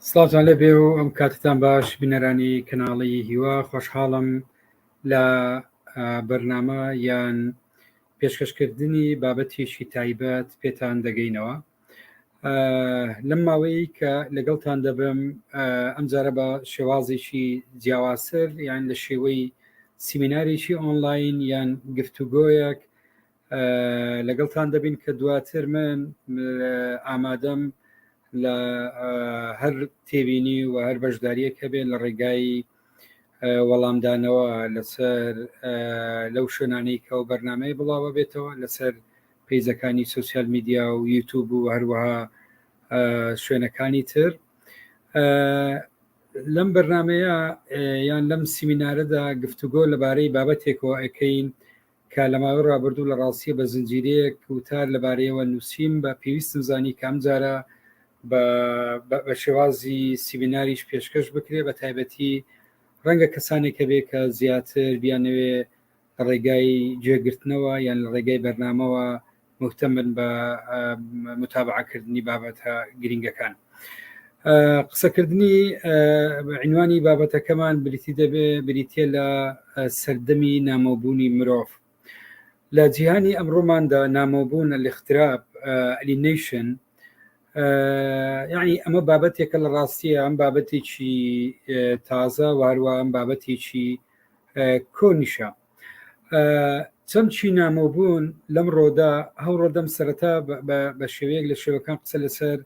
سڵاتان لەبێ و ئەم کاتتان باش بینەرانی کەناڵی هیوا خۆشحاڵم لە بەرنامە یان پێشکەشکردنی بابەتێکی تایبەت پێتان دەگەینەوە. لەم ماوەی کە لەگەڵتان دەبم ئەم جارە بە شێوازێکی جیاواسر یان لە شێوەی سیمینارێکی ئۆنلاین یان گفتوگۆیەک لەگەڵتان دەبین کە دواتر من ئامادەم لە هەر تێبینی و هەر بەشداریەک هەبێت لە ڕێگای وەڵامدانەوە لەسەر لەو شوێنانەی کە و بەرنامەی بڵاوە بێتەوە لەسەر پێیزەکانی سوسیال میدیا و یوتیوب و هەروەها شوێنەکانی تر. لەم بەرنمەیە یان لەم سیمینارەدا گفتوگۆ لەبارەی بابەتێکەوە ئەەکەین کە لە ماوەی ڕابردوو لە ڕاستیە بە زنجیرەیەک وتار لەبارەیەوە نووسیم بە پێویستم زانی کام جارە بە شێوازی سیمیناریش پێشکەش بکرێ بە تایبەتی ڕەنگە کەسانێکە بێ کە زیاتر بیانەوێ ڕێگای گوێگرتنەوە یان لە ڕێگای بەرنامەوە مهتەمن بە متابعەکردنی بابەتە گرنگەکان. قسەکردنی عنوانی بابەتەکەمان بریتی دەبێ بریتە لە سەردەمی نامۆبوونی مرۆڤ. لە جیهانی ئەمڕۆماندا نامۆبوون الاختراب alienation یعنی ئەمە بابەتێکە لە ڕاستیە ئەم بابەتێکی تازە واروە ئەم بابەتێکی کۆنیشە. چەمچی نامۆبوون لەم ڕۆدا هەوڕۆدەم سەرەتا بە شێوەیەک لە شێوەکان قسە لەسەر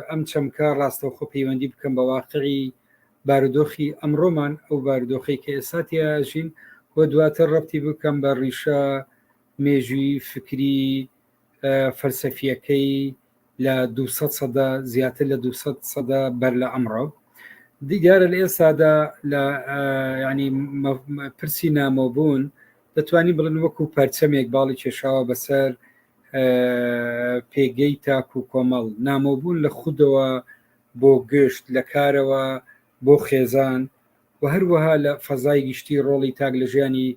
ئەم چەمکە ڕاستەوخۆ پەیوەندی بکەم بە واقعی بارودۆخی ئەمڕۆمان ئەو بارودۆخی کە ئێستاتیاژین بۆ دواتر ڕەبتی بکەم بە ڕیشە مێژووی فکری فەلسەفیەکەی لە 200 سەدە زیاتر لە 200 سەدە بەر لە ئەمڕۆ. دیارە لە ئێستادا لە ینی پرسی نامۆبوون دەتوانین بڵن وەکو پەرچەمێک باڵی کێشاوە بەسەر پێگەی تاک و کۆمەڵ. نامۆبوون لە خودەوە بۆ گشت لە کارەوە بۆ خێزان و هەروەها لە فەزای گشتی ڕۆڵی تاک لە ژیانی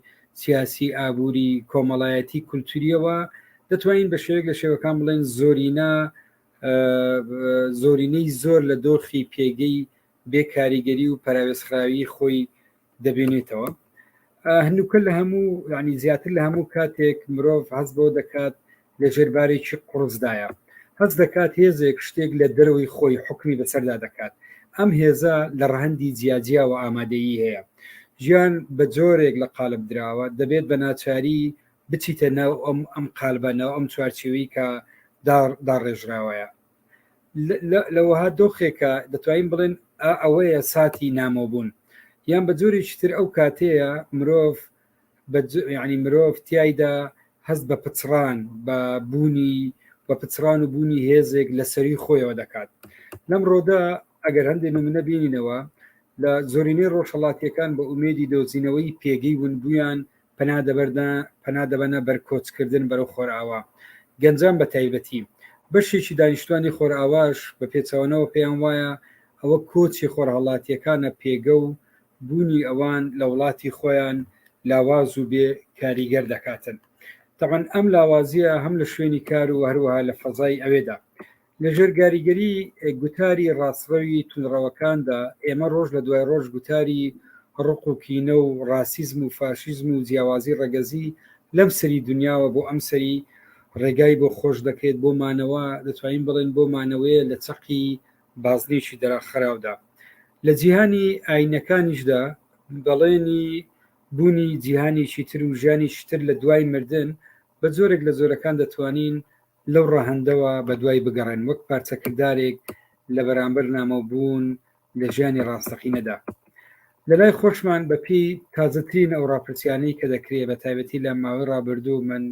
سیاسی ئابووری کۆمەڵایەتی کولتوریەوە دەتوانین بە شێوەیەک لە شێوەکان بڵێن زۆرینەی زۆر لە دۆخی پێگەی بێکاریگەری و پەراوێزخراوی خۆی دەبێنێتەوە. هەنووکە لە هەموو ینی زیاتر لە هەموو کاتێک مرۆڤ هەست بۆ دەکات لە ژێربارێکی قوڕزدایە، هەست دەکات هێزێک شتێک لە دەروی خۆی حکمی بەسەردا دەکات. ئەم هێزە لە ڕەهەندی جیاجیا و ئامادەیی هەیە. ژیان بە جۆرێک لە قالب دراوە دەبێت بە ناچاری بچیتە ناو ئەم قالبەنەوە ئەم چوارچێوی کە داڕێژراوەیە. لەوەها دۆخێکە دەتوانین بڵێن ئەوەیە ساتی نامۆبوون یان بە جۆرێکی تر ئەو کاتەیە مرۆڤ ینی مرۆڤ تایدا هەست بە پچڕان بە بوونی بە پچڕان و بوونی هێزێک لە سەری خۆیەوە دەکات. لەم ڕۆدا ئەگەر هەندێک نمونە بینینەوە لە زۆرینەی ڕۆژهەڵاتیەکان بە ئومێدی دۆزینەوەی پێگەی ونبوویان پەنا دەبەنە بەرکۆچکردن بەرەو خۆرئاوا. گەنجان بە تایبەتی بەشێکی دانیشتوانی خۆرئاواش بە پێچەوەنەوە پێیان وایە ئەوە کۆچی خۆرهەڵاتیەکانە پێگە و بوونی ئەوان لە وڵاتی خۆیان لاواز و بێ کاریگەر دەکاتن. تەبەن ئەم لاوازیە هەم لە شوێنی کار و هەروەها لە فەزای ئەوێدا. لە ژێرگاریگەری گوتاری ڕاستڕەوی تونڕەوەکاندا ئێمە ڕۆژ لە دوای ڕۆژ گوتاری ڕق و کینە و ڕاسیزم و فاشیزم و جیاوازی ڕەگەزی لەم سەری دنیاوە بۆ ئەم سەری ڕێگای بۆ خۆش دەکەێت بۆ مانەوە دەتوانین بڵێن بۆ مانەوەیە لە چەقی بازنێکی دەراخراودا. لە جیهانی ئاینەکانیشدا بەڵێنی بوونی جیهانێکی تر و ژیانێکی تر لە دوای مردن بە جۆرێک لە زۆرەکان دەتوانین لەو ڕەهەندەوە بە دوای بگەڕێن وەک پارچەکردارێک لە بەرامبەر نامۆبوون لە ژیانی ڕاستەقینەدا. لە لای خۆشمان بەپی تازەترین ئەو ڕاپرسیانەی کە دەکرێت بە تایبەتی لە ماوەی ڕابردوو من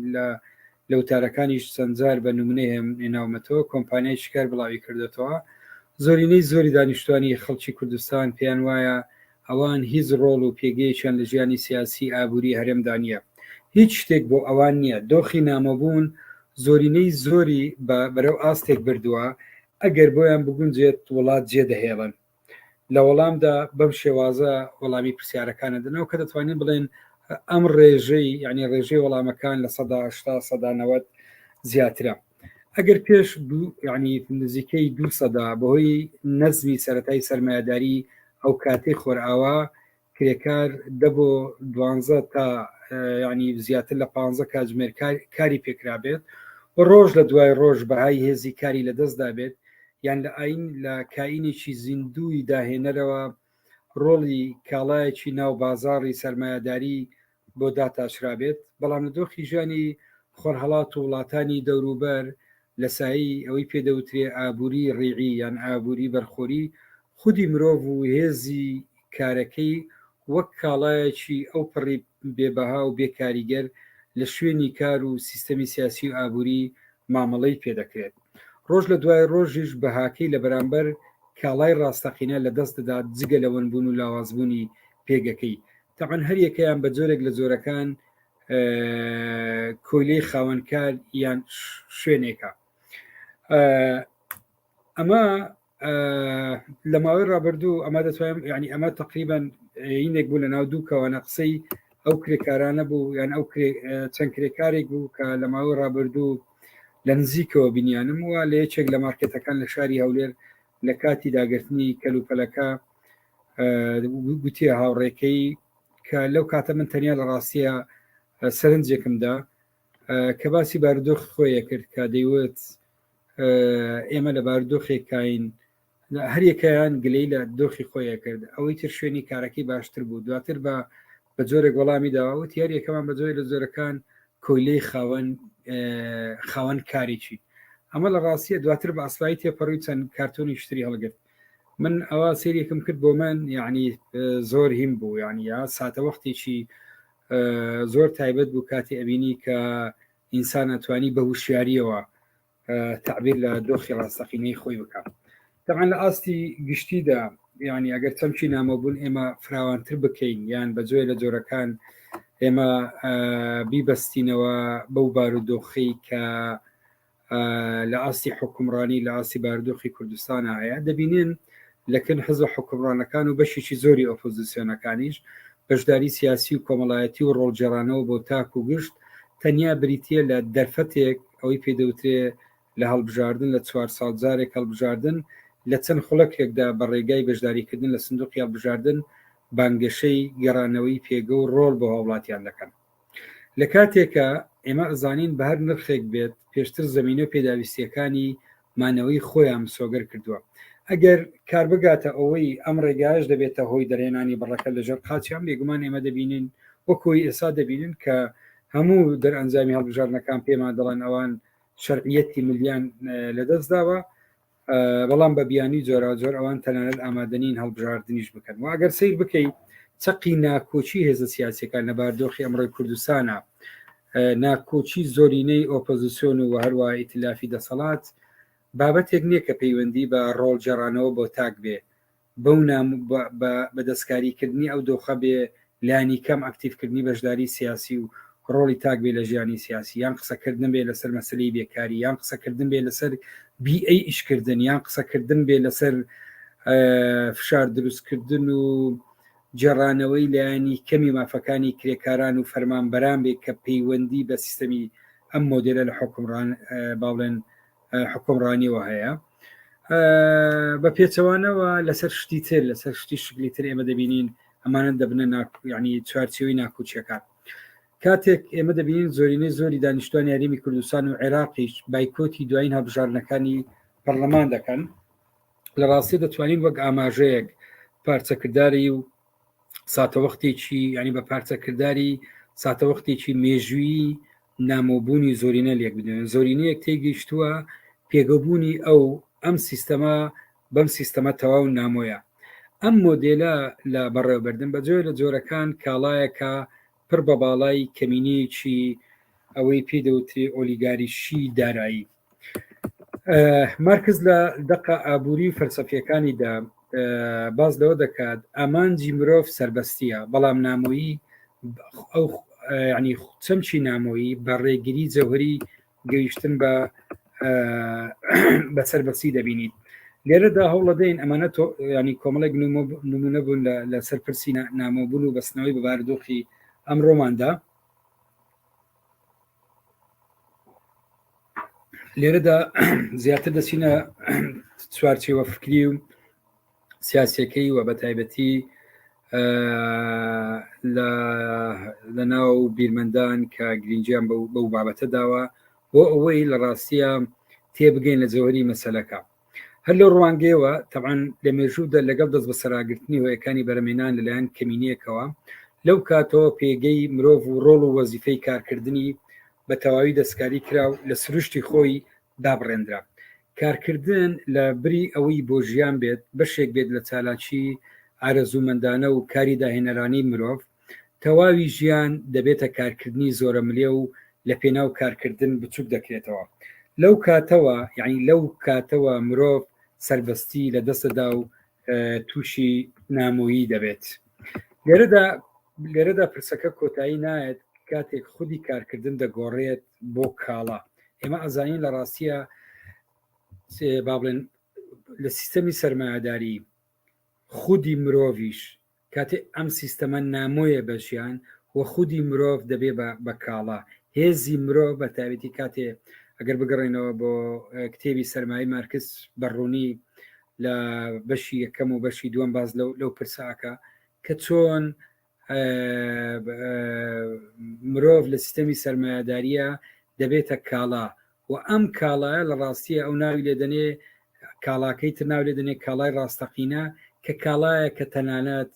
لە وتارەکانیش چەندجار بە نمونەی هێناومەتەوە کۆمپانیای شکار بڵاوی کردێتەوە. زۆرینەی زۆری دانیشتوانی خەڵکی کوردستان پێیان وایە ئەوان هیچ ڕۆڵ و پێگەیەکیان لە ژیانی سیاسی ئابووری هەرێمدا نییە. هیچ شتێک بۆ ئەوان نییە. دۆخی نامەبوون زۆرینەی زۆری بەرەو ئاستێک بردووە ئەگەر بۆیان بگونجێت وڵات جێ دەهێڵن. لە وەڵامدا بەم شێوازە وەڵامی پرسیارەکانە دەنەوە کە دەتوانین بڵێن ئەم ڕێژەی ینی ڕێژەی وەڵامەکان لە 1970 زیاترە. ئەگەر پێش ینی نزیکەی 200دا بەهۆی نەزمی سەتای سەرمایهداری ئەو کاتەی خۆرئاوا کرێکار دەبۆ 12 تا ینی زیاتر لە 15 کاتژمێر کاری پێکرابێت ڕۆژ لە دوای ڕۆژ بەهای هێزی کاری لە دەستدا بێت یان لە ئاین لە کائینێکی زیندوی داهێنەرەوە ڕۆڵی کاڵایەکی ناو بازاڕی سەرمایهداری بۆ داتاشرابێت بەڵام لە دۆخی ژیانی خۆرهەڵات و وڵاتانی دەوروبەر لە سایی ئەوەی پێدەوترێ ئابووری ڕێعی یان ئابووری بەرخۆری خودی مرۆڤ و هێزی کارەکەی وەک کاڵایەکی ئەو پڕی بێبەها و بێکاریگەر لە شوێنی کار و سیستەمی سیاسی و ئابووری مامەڵەی پێدەکرێت ڕۆژ لە دوای ڕۆژیش بەهاکەی لە بەرامبەر کاڵای ڕاستەقینە لە دەست دەدات جگە لەوەنبوون و لاوازبوونی پێگەکەی تاعاان هەر یەکەیان بە جۆرێک لە جۆرەکان کۆیلەی خاوەنکار یان شوێنێکە ئەمە لە ماوەی ڕابردوو ئەمە دەتوانم ینی ئەمە تقریبان هینێک بوو لە ناو دووکەوەنە قسەی ئەو کرێکارانە بوو یان ئەو چەند کرێکارێک بوو کە لە ماوەی ڕابردوو لە نزیکەوە بینیانم وە لە یەکێک لە مارکێتەکان لە شاری هەولێر لە کاتی داگررتنی کەلوپەلەکە گوتیە هاوڕێکەی کە لەو کاتە من تەنیا لە ڕاستیە سەرنجێکمدا کە باسی بارودۆخ خۆیە کرد کە دەیوت ئێمە لە بارودۆخێک کاین هەریەکەیان گلەی لە دۆخی خۆیە کرد ئەوەی تر شوێنی کارەکەی باشتر بوو دواتر بە جۆرێک وەڵامی داوت یاریەکەمان بە جۆی لە زۆرەکان کۆیلەی خاوەن کارێکی ئەمە لە ڕاستیە دواتر بە ئاسایی تێپەڕووی چەند کارتۆنی شتری هەڵگرت من ئەوە سێریەکەم کرد بۆ من یعنی زۆر هیم بوو ینی یا ساتە وەختێکی زۆر تایبەت بوو کاتی ئەبینی کە ئینسان ئەتوانی بە وشیاریەوە تعبیر لە دۆخی ڕاستەقینەی خۆی بکات تەمان لە ئاستی گشتیدا ینی ئەگەر چەمچی نامەبوون ئێمە فراوانتر بکەین یان بە جۆی لە جۆرەکان ئێمە بیبەستینەوە بەو بارودۆخی کە لە ئاستی حکومڕانی لە ئاسی بارودۆخی کوردستانە هەیە دەبینن لەکن حزب حکومڕانەکان و بەشێکی زۆری ئۆپۆزیسیۆنەکانیش بەشداری سیاسی و کۆمەڵایەتی و ڕۆڵجێڕانەوە بۆ تاک و گشت تەنیا بریتە لە دەرفەتێک ئەوەی پێدەوترێ لە هەڵبژاردن لە 4 ساڵ جارێک هەڵبژاردن لە چەند خولەکێکدا بە ڕێگای بەشداریکردن لە سندوقی هەڵبژاردن بانگەشەی گەڕانەوەی پێگە و ڕۆڵ بۆ هاوڵاتیان دەکەن لە کاتێکە ئێمە ئەزانین بە هەر نرخێک بێت پێشتر زمینە پێداویستیەکانی مانەوەی خۆیان سۆگەر کردووە ئەگەر کار بگاتە ئەوەی ئەم ڕێگاش دەبێتە هۆی دەرێنانی بەڕەکە لەژەر قاچیان بێگومان ئێمە دەبینین وەکۆی ئێستا دەبینن کە هەموو دەرئەنجامی هەڵبژاردنەکان پێمان دەڵێن ئەوان شەرعیەتی ملیان لەدەستداوە بەڵام بە بیانی جۆرا جۆر ئەوان تەنانەت ئامادەنین هەڵبژاردنیش بکەن و ئەگەر سیر بکەیت چەقی ناکۆچی هێزە سیاسەکان لە باردۆخی ئەمڕۆی کوردستانە ناکۆچی زۆرینەی ئۆپۆزیسیۆن و هەروە ئیتلافی دەسەڵات بابەتێک نییە کە پەیوەندی بە ڕۆڵجێڕانەوە بۆ تاک بێ بەو بە دەستکاریکردنی ئەو دۆخە بێ لانی کەم ئەکتیفکردنی بەشداری سیاسی و ڕۆڵی تاک بێ لە ژیانی سیاسی یان قسەکردن بێ لەسەر مەسلەی بێکاری یان قسەکردن بێ لەسەر بیئەی ئیشکردن یان قسەکردن بێ لەسەر فشار دروستکردن و جێڕانەوەی لایانی کەمی مافەکانی کرێکاران و فەرمانبەران بێ کە پەیوەندی بە سیستەمی ئەم مۆدلە لە حکومڕان باڵێن حکومڕانیەوە هەیە بە پێچەوانەوە لەسەر شتی تر لەسەر شتی شکلی تر ئێمە دەبینین ئەمانە دەبنە ینی چوارچەوەی ناکوچیەکان کاتێک ئێمە دەبینین زۆرینەی زۆری دانیشتوان یاریمی کوردستان و عێراقیش بایکۆتی دوایین هەڵبژاردنەکانی پەرلەمان دەکەن لە ڕاستی دەتوانین وەک ئاماژەیەک پارچەکردداری و ساتەوەختێکی ینی بە پارچەکردداری ساتەوەختێکی مێژووی نامۆبوونی زۆرینە لێک بدەن زۆرینەیەک تێگەیشتووە پێگەبوونی ئەم سیستەمە بەم سیستەمە تەواو نامۆیە ئەم مۆدێلە لە بەڕێوەبردن بە جۆر لە جۆرەکان کاڵایەکە پڕ بە باڵای کەمینەیەکی ئەوەی پێدەوتێ ئۆلیگاریشی دارایی مارکز لە دقە ئابووری فەلسەفیەکانیدا باز لەوە دەکات ئامانجی مرۆڤ سربەستیە بەڵام نامۆیی ئەو ینی چەمچی نامۆیی بە ڕێگیری جەوهری گەیشتن بە سەربەستی دەبینیت لێرەدا هەوڵەدەین ئەمانە ینی کۆمەڵێک نمونە بوون لە سەرپرسی نامۆبوون و بەستنەوەی بە بارودۆخی ئەمڕۆماندا لێرەدا زیاتر دەچینە چوارچێوە فکری و سیاسەکەی و بە تایبەتی لە ناو بیرمەندان کە گرنگیان بەو بابەتە داوە بۆ ئەوەی لە ڕاستیە تێبگەین لە جەوهری مەسەلەکە. هەر لە ڕوانگەیەوە تەبعاً لە مێژوودا لەگەڵ دەست بە سەراگرتنی هۆیەکانی بەرەمێنان لەلایەن کەمینیەکەوە لەو کاتەوە پێگەی مرۆڤ و ڕۆڵ و وەزیفەی کارکردنی بە تەواوی دەستکاری کراو لە سروشتی خۆی دابڕێنرا. کارکردن لە بری ئەوەی بۆ ژیان بێت بەشێک بێت لە چالاکی ئارەزوومەندانە و کاری داهێنەرانی مرۆڤ، تەواوی ژیان دەبێتە کارکردنی زۆرە ملێ و لە پێناو کارکردن بچووک دەکرێتەوە. لەو کاتەوە یعنی لەو کاتەوە مرۆڤ سەربەستی لە دەستەدا و تووشی نامۆیی دەبێت. لێرەدا پرسەکە کۆتایی نایەت کاتێک خودی کارکردن دەگۆڕێت بۆ کاڵا. ئێمە ئەزانین لە ڕاستیە با بڵێن لە سیستەمی سەرمایه‌داری خودی مرۆڤیش کاتێ ئەم سیستەمە نامۆیە بە ژیان و خودی مرۆڤ دەبێ بە کاڵا. هێزی مرۆڤ بە تایبەتی کاتێ ئەگەر بگەڕێنەوە بۆ کتێبی سەرمایی مارکس بەڕوونی لە بەشی یەکەم و بەشی دووەم باز لەو پرساکە کە چۆن مرۆڤ لە سیستەمی سەرمایه‌داریە دەبێتە کاڵا و ئەم کاڵایە لە ڕاستیە ئەو ناوی لێدەنێ کاڵاکەی تر ناو لێدەنێ کاڵای ڕاستەقینە کە کاڵایە کە تەنانەت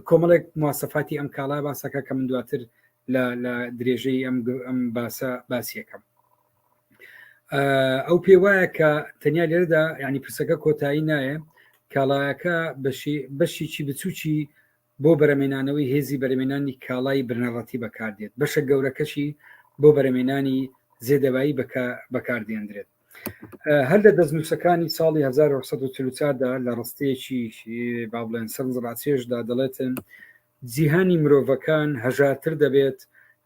کۆمەڵێک مواسەفاتی ئەم کاڵای باسەکە کە من دواتر لە درێژەی ئەم باسە باسیەکەم. ئەو پێ وایە کە تەنیا لێرەدا ینی پرسەکە کۆتایی نایە کاڵایەکە بەشێکی بچووکی بۆ بەرەمێنانەوەی هێزی بەرەمێنانی کاڵای برنەڕەتی بەکاردێت، بەشە گەورەکەشی بۆ بەرەمێنانی زێدەبایی بەکاردێنرێت. هەر لە دەستنووسەکانی ساڵی 1940دا لە ڕستەیەکی با بڵێن سەرنجڕاکێشدا دەڵێتن جیهانی مرۆڤەکان هەژارتر دەبێت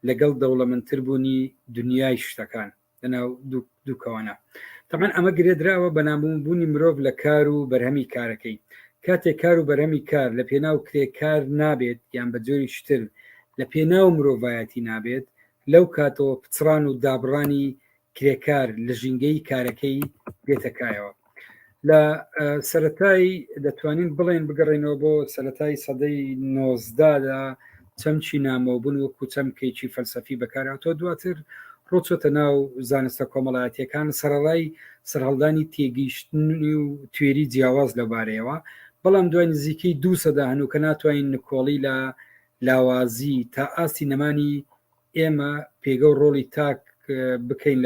لەگەڵ دەوڵەمەندتر بوونی دنیای شتەکان لەناو دووکەوانە. تەمان ئەمە گرێدراوە بە نابوونبوونی مرۆڤ لە کار و بەرهەمی کارەکەی. کاتێک کار و بەرهەمی کار لە پێناو کرێکار نابێت یان بە جۆری شتر لە پێناو مرۆڤایەتی نابێت، لەو کاتەوە پچڕان و دابڕانی کرێکار لە ژینگەی کارەکەی دێتەکایەوە. لە سەرەتای دەتوانین بڵێن بگەڕێنەوە بۆ سەرەتای سەدەی 19دا چەمچی نامۆبوون وەکو چەمکێکی فەلسەفی بەکارهاتۆ، دواتر ڕۆچۆتە ناو زانستە کۆمەڵایەتیەکان سەرەڕای سەرهەڵدانی تێگەیشتنی و توێری جیاواز لەبارەیەوە، بەڵام دوای نزیکەی 2 سەدا هەنوو کە ناتوانین نکۆڵی لە لاوازی تا ئاستی نەمانی ئێمە پێگە و ڕۆڵی تاک بکەین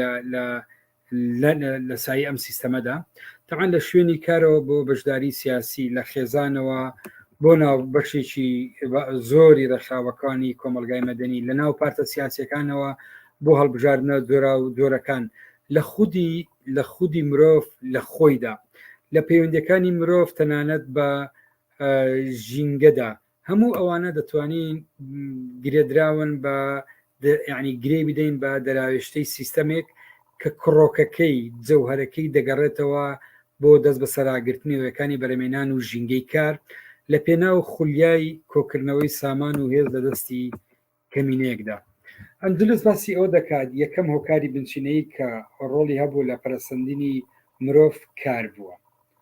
لە سایی ئەم سیستەمەدا. تەعاان لە شوێنی کارەوە بۆ بەشداری سیاسی لە خێزانەوە بۆ ناو بەشێکی زۆری ڕەشاوەکانی کۆمەلگای مەدەنی لە ناو پارتە سیاسەکانەوە بۆ هەڵبژاردنە دۆرا و دۆرەکان لە خودی مرۆڤ لە خۆیدا لە پەیوەندیەکانی مرۆڤ تەنانەت بە ژینگەدا هەموو ئەوانە دەتوانین گرێدراون بە یعنی گرێ بدەین بە دەراوێشتەی سیستەمێک کە کڕۆکەکەی جەوهرەکەی دەگەڕێتەوە بۆ دەست بە سەراگرتنی هۆیەکانی بەرەمێنان و ژینگەی کار لە پێناو خولیای کۆکردنەوەی سامان و هێز لە دەستی کەمینەیەکدا. ئەندلس باسی ئەوە دەکات یەکەم هۆکاری بنچینەی کە ڕۆڵی هەبوو لە پەرەسەندنی مرۆڤ کار بووە.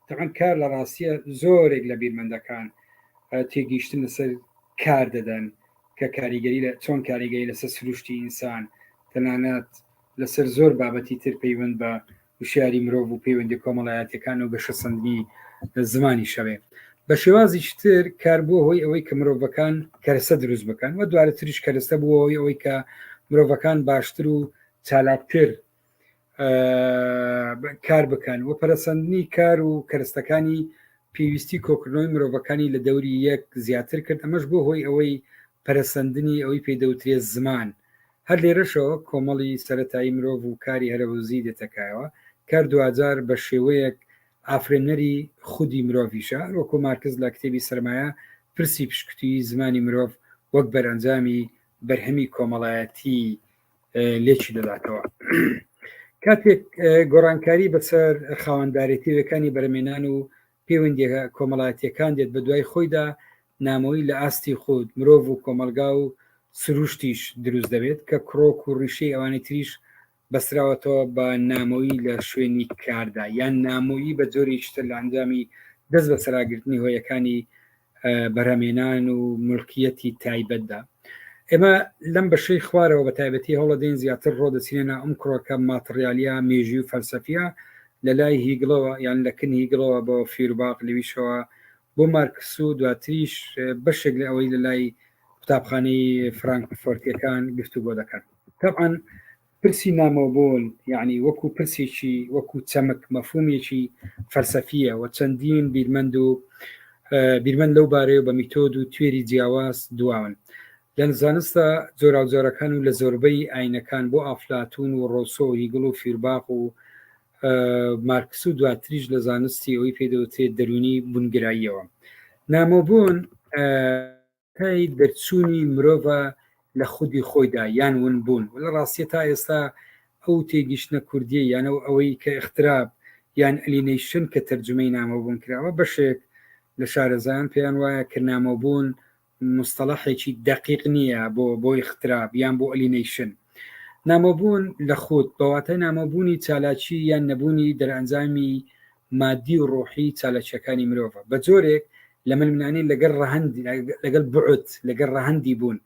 تەعاان کار لە ڕاستیە زۆرێک لە بیرمەندەکان تێگەیشتن لەسەر کار دەدەن کە کاریگەری چۆن کاریگەری لەسەر سروشتی ئینسان تەنانەت لەسەر زۆر بابەتی تر پەیوەند بە وشیاری مرۆڤ و پەیوەندی کۆمەڵایەتیەکان و گەشەسەندنی زمانی شەوێ. بە شێوازی تر کار بووە هۆی ئەوەی کە مرۆڤەکان کەرەسە دروست بکەن و دوارە تریش کەرەسە بووە هۆی ئەوەی کە مرۆڤەکان باشتر و چالاکتر کار بکەن و پەرەسەندنی کار و کەرەستەکانی پێویستی کۆکردنەوەی مرۆڤەکانی لە دەوری یەک زیاتر کرد. ئەمەش بۆ هۆی ئەوەی پەرەسەندنی ئەوەی پێدەوترێت زمان. هەر لێرەشەوە کۆمەڵی سەرەتایی مرۆڤ و کاری هەرەوزی دێتەکایەوە کار دوجار بە شێوەیەک ئافرێنەری خودی مرۆڤیشە وەکو مارکز لە کتێبی سەرمایە پرسی پشکوتی زمانی مرۆڤ وەک بەرئەنجامی بەرهەمی کۆمەڵایەتی لێکی دەداتەوە. کاتێک گۆڕانکاری بەسەر خاوەنددارێتیەکانی بەرەمێنان و پەیوەندی کۆمەڵایەتیەکان دێت بە دوای خۆیدا نامەوەی لە ئاستی خۆت مرۆڤ و کۆمەلگا و سروشتیش دروست دەبێت کە کڕۆک و ڕیشەی ئەوانی تریش بەسراوەتەوە بە نامۆیی لە شوێنی کاردا یان نامۆیی بە جۆری شتە لە ئەنجامی دەست بە سەراگرتنی هۆیەکانی بەرهەمێنان و ملکیەتی تایبەتدا. ئێمە لەم بەشەی خوارەوە بە تایبەتی هەوڵەدەین زیاتر ڕۆدەچینێنە ئەم کڕۆکە ماتریالیا مێژی و فەلسەفیە لە لای هیگڵەوە یان لەکن هیگڵەوە بۆ فیرباق لەویشەوە بۆ مارکس و دواتریش بەشێک لە ئەوەی لە لای قوتابخانەی فرانکفۆرتیەکان گفتوگۆ دەکەن. طبعاً پرسی نامۆبوون یعنی وەکو پرسێکی وەکو چەمک مەفهومێکی فەلسەفیە و چەندین بیرمەند لەو بارەیە بە میتۆد و توێری جیاواز دواون لە زانستە جۆراوجۆرەکان و لە زۆربەی ئاینەکان بۆ ئافلاتون و ڕۆسۆ و هیگڵ و فیرباق و مارکس و دواتریش لە زانستی ئەوی پێدەوتێت دەرونی بونگراییەوە. نامۆبوون کای دەرچوونی مرۆڤە لە خودی خۆیدا یان ون بوون و لە ڕاستی تا ئێستا ئەو تێگیشتنە کوردی یانە ئەوەی کە اختراب یان ئەلینیشن کە تەرجمەی نامۆبوون کراوە بەشێک لە شارەزان پێیان وایە کە نامۆبوون مستەڵەحێکی دقیق نییە بۆ اختراب یان بۆ ئەلینیشن. نامۆبوون لە خۆت بەواتە نامۆبوونی چالاکی یان نەبوونی دەرئەنجامی مادی و ڕۆحی چالاکیەکانی مرۆڤە بە جۆرێک لە ململانی لەگەڵ بعوت لەگەڵ ڕەهەندی بوون.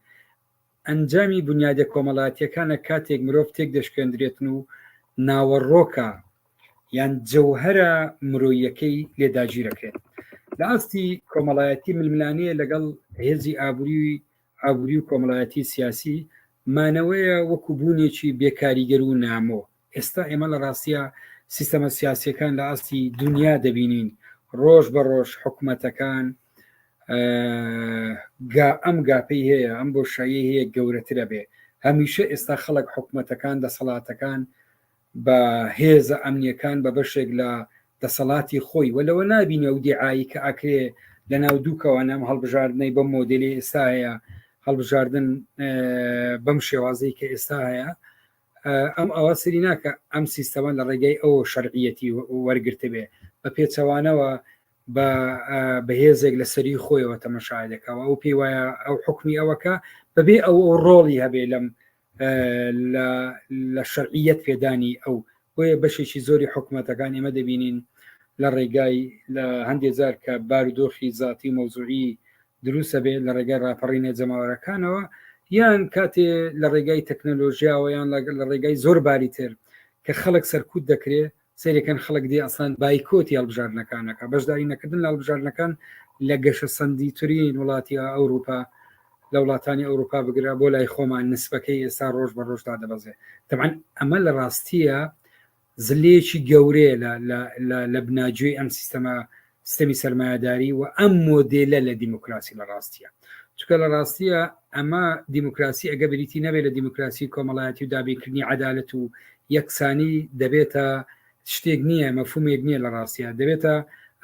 ئەنجامی بنیادە کۆمەڵاتیەکانە کاتێک مرۆڤ تێک دەشکێندرێتن و ناوەڕۆکە یان جەوهرە مرۆیەکەی لێداگیرەکەێت. لە ئاستی کۆمەڵایەتی ململانەیە لەگەڵ هێزی ئابووری و کۆمەڵایەتی سیاسی مانەوەیە وەکو بوونێکی بێکاریگەر و نامۆ. ئێستا ئێمە لە ڕاستیە سیستەمە سیاسیەکان لە ئاستی دنیا دەبینین ڕۆژ بە ڕۆژ حکوومەتەکان ئەم گاپەی هەیە ئەم بۆشایی هەیە گەورەترە بێ. هەمیشە ئێستا خەڵک حکوومەتەکان دەسەڵاتەکان بە هێزە ئەمنیەکان بە بەشێک لە دەسەڵاتی خۆی وەلەوە نبینە و دیعایی کە ئاکرێ لە ناو دووکەوە نام هەڵبژاردنەی بەم مۆدلی ئێستا هەیە هەڵبژاردن بەم شێوازەی کە ئێستا هەیە ئەم ئەوە سری ناکە ئەم سیستەمە لە ڕێگەی ئەوە شەرعیەتی وەرگرتە بێ بە پێچەوانەوە بەهێزێک لە سەری خۆیەوە تەمەشایدەکەەوە ئەو پێی وایە ئەو حکمی ئەوەکە بەبێ ئەو ڕۆڵی هەبێ لە شەرعیەت پێدانی ئەو بۆیە بەشێکی زۆری حکوومەتەکان ئێمە دەبینین لە ڕێگای لە هەندێک جار کە بارودۆخی زاتی مەوزوعی دروستە بێت لە ڕێگای ڕاپەڕینە جەماوەرەکانەوە یان کاتێ لە ڕێگای تەکنەلۆژیاوە یان لە ڕێگای زۆر باری تر کە خەڵک سەرکوت دەکرێت سەیرەکەن خەڵک دی ئەسان بایکۆتی هەڵبژاردنەکانەکە بەشداری نەکردن لە هەڵبژاردنەکان لە گەشە سەندی ترین وڵاتی ئەوروپا لە وڵاتانی ئەوروپا بگرا بۆ لای خۆمان نسبەکەی ئێستا ڕۆژ بە ڕۆژدا دەبەزێ. تەمان ئەمە لە ڕاستیە زلێکی گەورەیە لە بناگوێی ئەم سیستەمی سەرمایه‌داری و ئەم مۆدێلە لە دیموکراسی لە ڕاستیە چونکە لە ڕاستیە ئەمە دیموکراسی ئەگە بریتی نەبێت لە دیموکراسی کۆمەڵایەتی و دابینکردنی عەدالەت و یەکسانی دەبێتە شتێک نییە مەفهومێک نییە لە ڕاستیە دەبێتە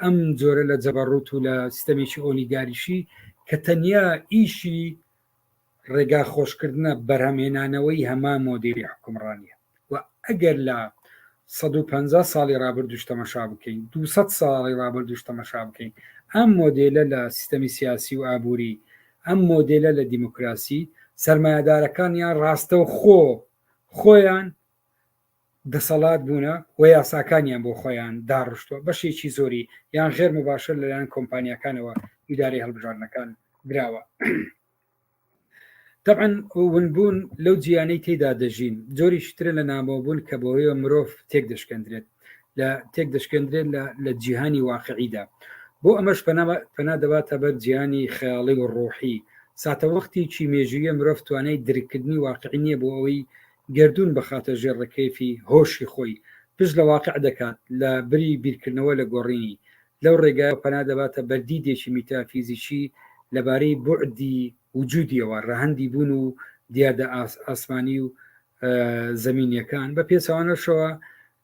ئەم جۆرە لە جەبەڕوت و لە سیستەمێکی ئۆلیگاریشی کە تەنیا ئیشی ڕێگا خۆشکردنە بەرهەمێنانەوەی هەمان مۆدێلی حکومڕانیە و ئەگەر لە 150 ساڵی ڕابردوش تەمەشا بکەین 200 ساڵی ڕابردوش تەمەشا بکەین ئەم مۆدێلە لە سیستەمی سیاسی و ئابووری ئەم مۆدێلە لە دیموکراسی سەرمایه‌دارەکانیان ڕاستە و خۆیان دەسەڵات بوونە و یاساکانیان بۆ خۆیان داڕشتووە بەشێکی زۆری یان غێر مباشر لەلایەن کۆمپانیەکانەوە ئیدارەی هەڵبژاردنەکان دراوە. طبعاً ونبوون لەو جیانەی تێدا دەژین جۆریشی ترە لە نامۆبوون کە بۆیە مرۆڤ تێک دەشکێندرێت لە جیهانی واقعیدا بۆ ئەمەش پەنا دەباتە بەر جیهانی خەیاڵی و ڕۆحی ساتەوەختی چی مێژویە مرۆڤ توانای درکردنی واقعی نییە بۆ ئەوەی گردون بەخاتە ژێڕەکەیفی هۆشی خۆی پشت لە واقع دەکات لە بری بیرکردنەوە لە گۆڕینی لەو ڕێگای پەنا دەباتە بەردیدێکی میتافیزیکی لەبارەی بعدی وجودیەوە ڕەهەندی بوون و دیادە ئاسمانی و زەمینیەکان بە پێچەوانەشەوە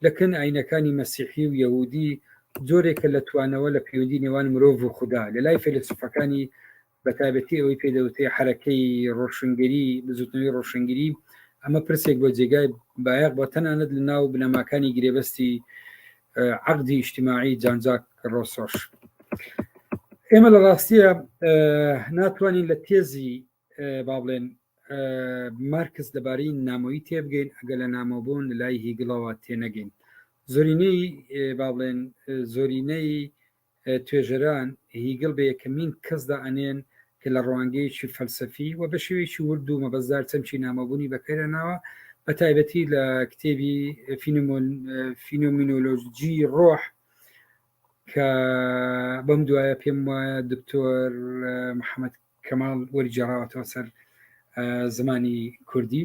لەکن ئاینەکانی مەسیحی و یەهودی جۆرێکە لە توانەوە لە پەیوەندی نێوان مرۆڤ و خوددا لە لای فیلسوفەکانی بەتابەتی ئەوەی پێدەوتێ حرەکەی ڕۆشنگەری بزوتنەوەی ڕۆشنگری ئەمە پرسێک بۆ جێگای بایەق بۆ تەنانەت لە ناو بنەماکانی گرێبەستی عەقدی ئیجتیماعی جانجاک ڕۆسۆش. ئێمە لە ڕاستیە ناتوانین لە تێزی با بڵێن مارکس دەبارەی نامۆیی تێبگەین ئەگەر لە نامۆبوون لە لای هیگڵەوە تێنەگەین زۆرینەی با بڵێن زۆرینەی توێژەران هیگڵ بە یەکەمین کەسدا ئەنێن کە لە ڕوانگەیەکی فەلسەفی و بە شێوەیەکی ورد و مەبەزدار چەمچی نامۆبوونی بەکارێناوە بە تایبەتی لە کتێبی فینۆمینۆلۆژی ڕۆح کە بەم دوایە پێم وایە دکتۆر محەممەد کەماڵ وەریجێڕاوەتەوە سەر زمانی کوردی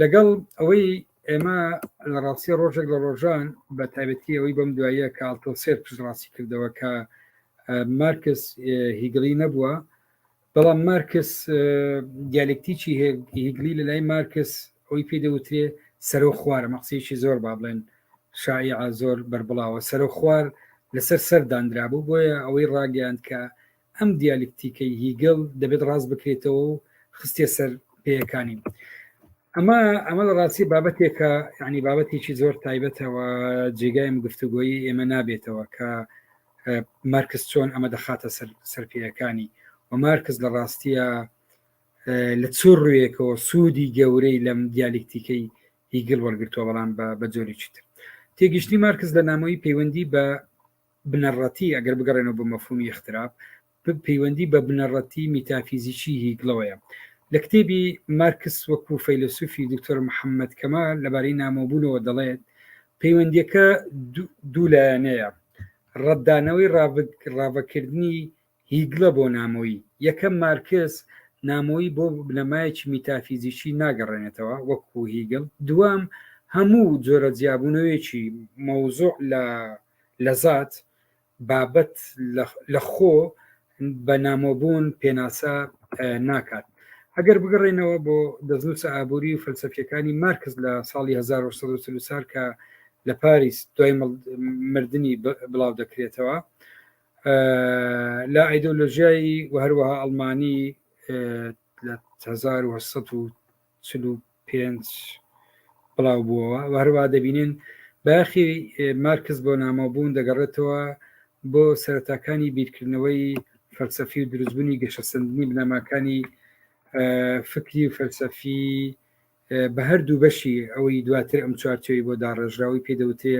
لەگەڵ ئەوەی ئێمە لە ڕاستی ڕۆژێک لە ڕۆژان بە تایبەتی ئەوەی بەم دوایە کە ئاڵتۆسێر پشتڕاستی کردەوە کە مارکس هیگڵی نەبووە بەڵام مارکس دیالکتیکی هیگلی لە لای مارکس ئەوی پێ دەوترێ سەرۆ خوارە مەقسەیەکی زۆر با بڵێن شایع زۆر بربڵاوە سەرۆ خوار لەسەر سەردانرا بوو بۆیە ئەوەی ڕاگەیاند کە ئەم دیالکتیکەی هیگڵ دەبێت ڕاست بکرێتەوە و خستێ سەر پێیەکانی ئەمە لە ڕاستی بابەتێکە ینی بابەتێکی زۆر تایبەتەوە جێگای گفتوگۆیی ئێمە نابێتەوە کە مارکس چۆن ئەمە دەخاتە سەرپێیەکانی و مارکس لە ڕاستیە لە چۆر ڕوویەکەوە سوودی گەورەی لەم دیالکتیکەی هیگڵ وەرگرتووە بەڵام بە جۆرێکی تر تێگەشتنی مارکس لە نامۆی پەیوەندی بە بنەڕەتی ئەگەر بگەڕێنەوە بە مەفهومی اختراپ پەیوەندی بە بنەڕەتی میتافیزیکی هیگڵەوەیە لە کتێبی مارکس وەکو فەیلسوفی دکتۆر محەممەد کەمال لەبارەی نامۆبوونەوە دەڵێت پەیوەندیەکە دوو لایەنەیە ڕەتدانەوەی ڕاوەکردنی هیگڵە بۆ نامۆیی یەکەم مارکس نامۆیی بۆ بنەمایەکی میتافیزیکی ناگەڕێنێتەوە وەکو هیگڵ دوام هەموو جۆرە جیابوونەوەیەکی مەوزوع لە زات بابەت لە خۆ بە نامۆبوون پێناسا ناکات ئەگەر بگەڕێنەوە بۆ دەستنووسە ئابووری و فەلسەفیەکانی مارکس لە ساڵی 1940 کە لە پاریس دوای مردنی بڵاو دەکرێتەوە لا ئایدۆلۆژیایی و هەروەها ئەڵمانی لە 1945 بڵاو بووەوە و هەروە دەبینین باخی مارکس بۆ نامۆبوون دەگەڕێتەوە بۆ سەرەتاکانی بیرکردنەوەی فەلسەفی و دروستبوونی گەشەسەندنی بنەماکانی فکری و فەلسەفی بە هەردوو بەشی ئەوەی دواتر ئەم چوارچەوەی بۆ داڕێژراوی پێدەوتێ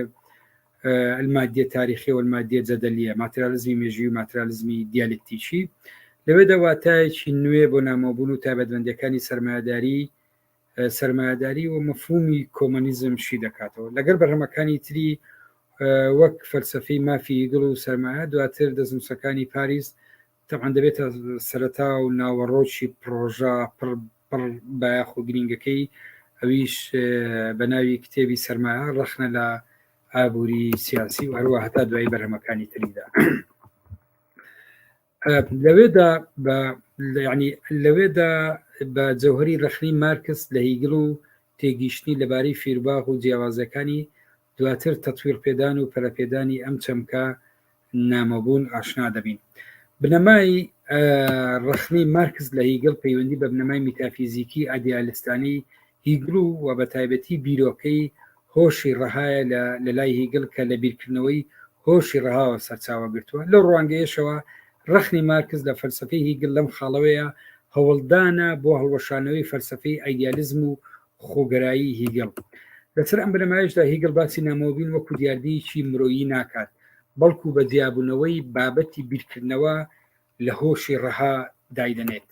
المادیە تاریخی و المادیە جەدەلیە ماتریالیزمی مێژووی و ماتریالیزمی دیالکتیکی لەوێدا واتایەکی نوێ بۆ نامۆبوون و تایبەتمەندیەکانی سەرمایه‌داری و مەفهومی کۆمۆنیزم شی دەکاتەوە لەگەر بەرهەمەکانی تری وەک فەلسەفەی مافی هیگڵ و سەرمایە دواتر دەستنووسەکانی پاریس تەمان دەبێتە سەرەتا و ناوەڕۆکی پرۆژە پڕ بایاخ و گرنگەکەی ئەویش بە ناوی کتێبی سەرمایە ڕەخنە لە ئابووری سیاسی و هەروە هەتا دوای بەرهەمەکانی تریدا لەوێدا بە جەوهری ڕەخنی مارکس لە هیگڵ و تێگیشتنی لەبارەی فیرباغ و جیاوازەکانی دواتر تەطویر پێدان و پەرەپێدانی ئەم چەمکە نامەبوون ئاشنا دەبین بنەمای ڕەخنی مارکس لە هیگڵ پەیوەندی بە بنەمای میتافیزیکی ئایدیالیستانی هیگڵ و بە تایبەتی بیرۆکەی هۆشی ڕەهایە لە لای هیگڵ کە لە بیرکردنەوەی هۆشی ڕەهاوە سەرچاوە گرتووە لەو ڕوانگەیەشەوە ڕەخنی مارکس لە فەلسەفەی هیگڵ لەم خاڵەوەیە هەوڵدانە بۆ هەڵوەشانەوەی فەلسەفەی ئایدیالیزم و خۆگەرایی هیگڵ لەسەر ئەم بنەمایشدا هیگڵ باسی نامۆبین وەکو دیاردەیەکی مرۆیی ناکات بەڵکو بە دیابوونەوەی بابەتی بیرکردنەوە لە هۆشی ڕەها دایدەنێت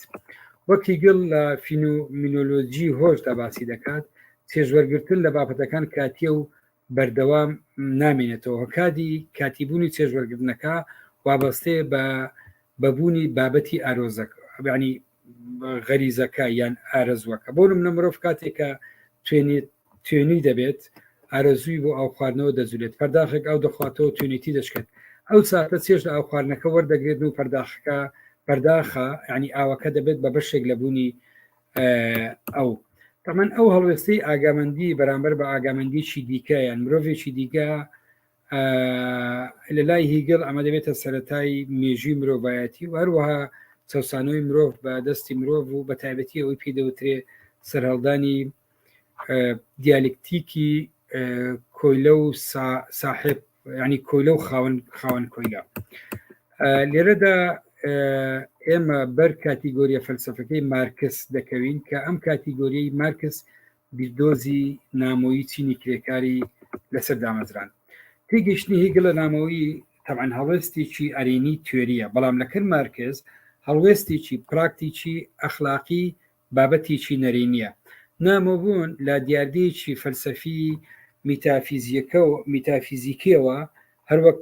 وەک هیگڵ لە فینۆمینۆلۆژی هۆشدا باسی دەکات چێژوەرگرتن لە بابەتەکان کاتیە و بەردەوام نامێنێتەوە کاتیبوونی چێژوەرگرتنەکە وابەستەیە بە بەبوونی بابەتی ئارۆزەکە ینی غەریزەکە یان ئارەزوەکە بۆ نمونە مرۆڤ کاتێکە توێنی دەبێت ئارەزووی بۆ ئاو خواردنەوە دەزولێت پەرداخێک ئەو دەخواتەوە توێنێتی دەشکێت ئەو ساتە چێژ لە ئاو خواردنەکە وەردەگرێت و پەرداخە ینی ئاوەکە دەبێت بە بەشێک لە بوونی ئەو تەمان ئەو هەڵوێستی ئاگامەندی بەرامبەر بە ئاگامەندیی دیکە یان مرۆڤێکی دیکە لە لای هیگڵ ئەمە دەبێتە سەرەتای مێژووی مرۆڤایەتی و هەروەها چەسانەوەی مرۆڤ بە دەستی مرۆڤ و بە تایبەتی ئەوەی پێدەوترێ سەرهەڵدانی دیالکتیکی کۆیلە و ساحب ینی کۆیلە و خاوەن کۆیلە لێرەدا ئێمە بەر کاتیگۆریە فەلسفەکەی مارکس دەکەوین کە ئەم کاتیگۆریەی مارکس بیردۆزی نامۆیی چینی کرێکاری لەسەر دامەزران تێگەشتنی هێگڵ لە نامەوەی تەبعاً هەڵوێستێکی ئەرێنی توێریە بەڵام لەکرد مارکس هەڵوێستێکی پراکتیکی ئەخلاقی بابەتێکی نەرێنیە نامۆبوون لە دیاردەیەکی فەلسەفی میتافیزیکیەوە هەروەک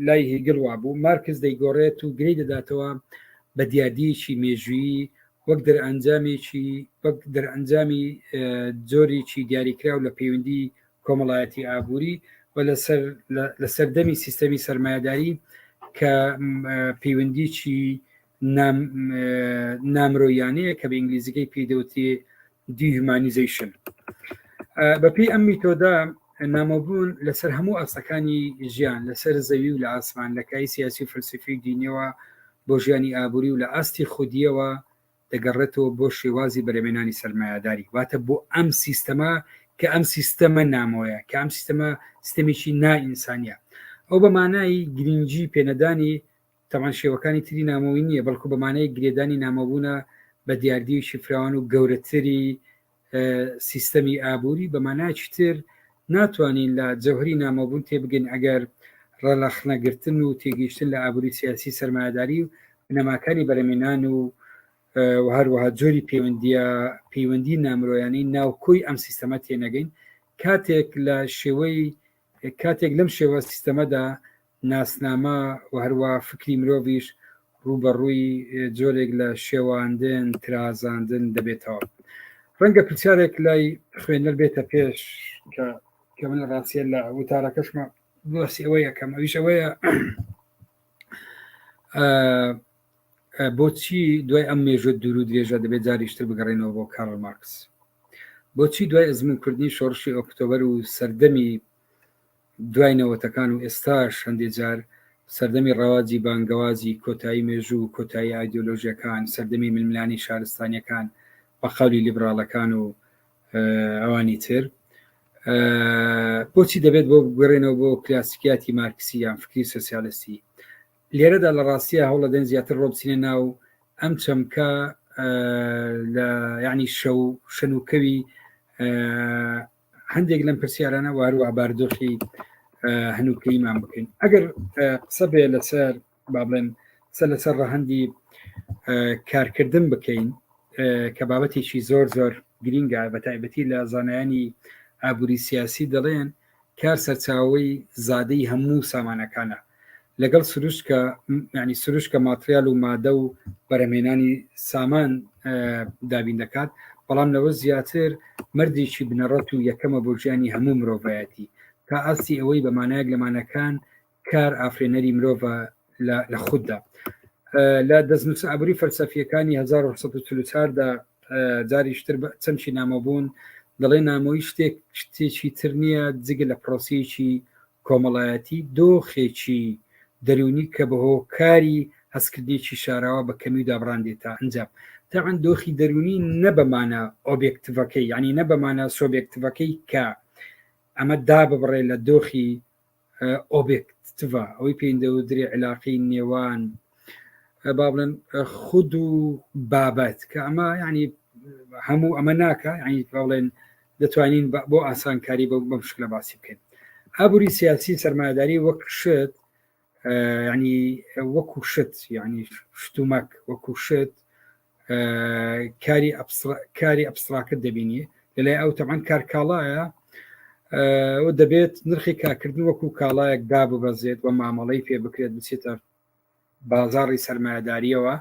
لای هێگڵوا بوو مارکس دەیگۆڕێت و گرەی دەداتەوە بە دیاردەیەکی مێژویی وەک دەرئەنجامی جۆرێکی دیاریکراو لە پەیوەندی کۆمەڵایەتی ئابووری و لە سەردەمی سیستەمی سەرمایه‌داری کە پەیوەندیی نامرۆیانەیە کە بە ئینگلیزیەکەی پێدەوتێ دیهومانیزیشن بەپێی ئەم میتۆدا نامەبوون لەسەر هەموو ئەسەکانی ژیان لەسەر زەوی و لە ئاسمان لە کای سیاسی و فەلسفی دینیەوە بۆ ژیانی ئابووری و لە ئاستی خودیەوە دەگەڕێتەوە بۆ شێوازی بەرەمێنانی سەرمایه‌داری واتە بۆ ئەم سیستەمە کە ئەم سیستەمە نامۆیە کە ئەم سیستەمە سیستەمێکی نائینسانیە ئەو بە مانای گرنگجی پێنەدانی تەمان شێوەکانی تری نامۆی نییە بەڵکو بە مانای گرێدانی نامەبوونە بە دیاردیوشی فراوان و گەورەتری سیستەمی ئابووری بە مانایکی تر ناتوانین لە جەوهری نامەبوون تێبگەین ئەگەر ڕەلەخنەگرتن و تێگەیشتن لە ئابووری سیاسی سەرمایه‌داری و بنەماکانی بەرەمێنان و هەروەها جۆری پەیوەندی نامرۆیانی ناوکۆی ئەم سیستەمە تێنەگەین کاتێک لەم شێوە سیستەمەدا ناسنامە و هەروە فکری مرۆڤیش ڕوبەڕووی جۆرێک لە شێواندن ترازاندن دەبێتەوە ڕەنگە پرسیارێک لای خوێنەر بێتە پێش کە من ڕاستیە لە وتارەکەشمە بۆسی ئەوەی یەکەم ئەویش ئەوەیە بۆچی دوای ئەم مێژوە دوور و درێژە دەبێت جاریشتر بگەڕێنەوە بۆ کارل مارکس بۆچی دوای ئەزمونکردنی شۆڕشی ئۆکتۆبەر و سەردەمی دوایەوەتەکان و ئێستاش هەندێک جار سەردەمی ڕەواجی بانگەوازی کۆتایی مێژوو و کۆتایی ئایدۆلۆژیەکان سەردەمی ململانی شارستانیەکان بە قەولی لیبراڵەکان و ئەوانی تر بۆچی دەبێت بۆ بگەڕێنەوە بۆ کلاسیکیاتی مارکسی یان فکری سۆسیالیستی لێرەدا لە ڕاستیە هەوڵە دەن زیاتر ڕۆبچینە ناو ئەم چەمکە لە یعنی شەنوکەوی هەندێک لەم پرسیارانە واروە باردۆخی هەنووکەیمان بکەین ئەگەر قسە بێ لەسەر با بڵێن لەسەر ڕەهەندی کارکردن بکەین کە بابەتێکی زۆر گرینگە بە تایبەتی لە زانایانی ئابووری سیاسی دەڵێن کار سەرچاوەی زادەی هەموو سامانەکانە لەگەڵ سروشکە ماتریال و مادە و بەرەمێنانی سامان دابین دەکات بەڵام لەوە زیاتر مردێکی بنەڕەت و یەکەمە بۆ ژیانی هەموو مرۆڤایەتی تا ئاستی ئەوەی بەمانایەک لەمانەکان کار ئافرێنەری مرۆڤە لە خوددا لە دەستنووس ئابووری فەلسەفیەکانی 1940دا جاریشتر چەمشی نامەبوون دەڵێ نامۆی شتێکی تر نییە جگە لە پرۆسیەکی کۆمەڵایەتی دۆخێکی دەرونی کە بەهۆکاری هەستکردێکی شاراوە بە کەمی و دابڕاندێتە ئەنجام تاعاً دۆخی دەرونی نەبەمانە ئۆبێکتڤەکەی ینی نەبەمانە سۆبێکتڤەکەی کە ئەمە دا ببڕێ لە دۆخی ئۆبێکتڤە ئەوەی پێیدەودرێ علاقی نێوان با بڵێن خود و بابەت کە ئەمە ینی هەموو ئەمە ناکە ینی بڵێن دەتوانین بۆ ئاسانکاری بە مشکلە باسی بکەین ئابووری سیاسی سەرمایه‌داری وەک شت ینی وەکو شت ینی شتومەک وەکو شت کاری ئەبستراکت دەبینی لەلای ئەو تەمان کار کاڵایە و دەبێت نرخی کارکردن وەکو کاڵایەک داببەزێت و مامەڵەی پێ بکرێت بچێتە بازاڕی سەرمایه‌داریەوە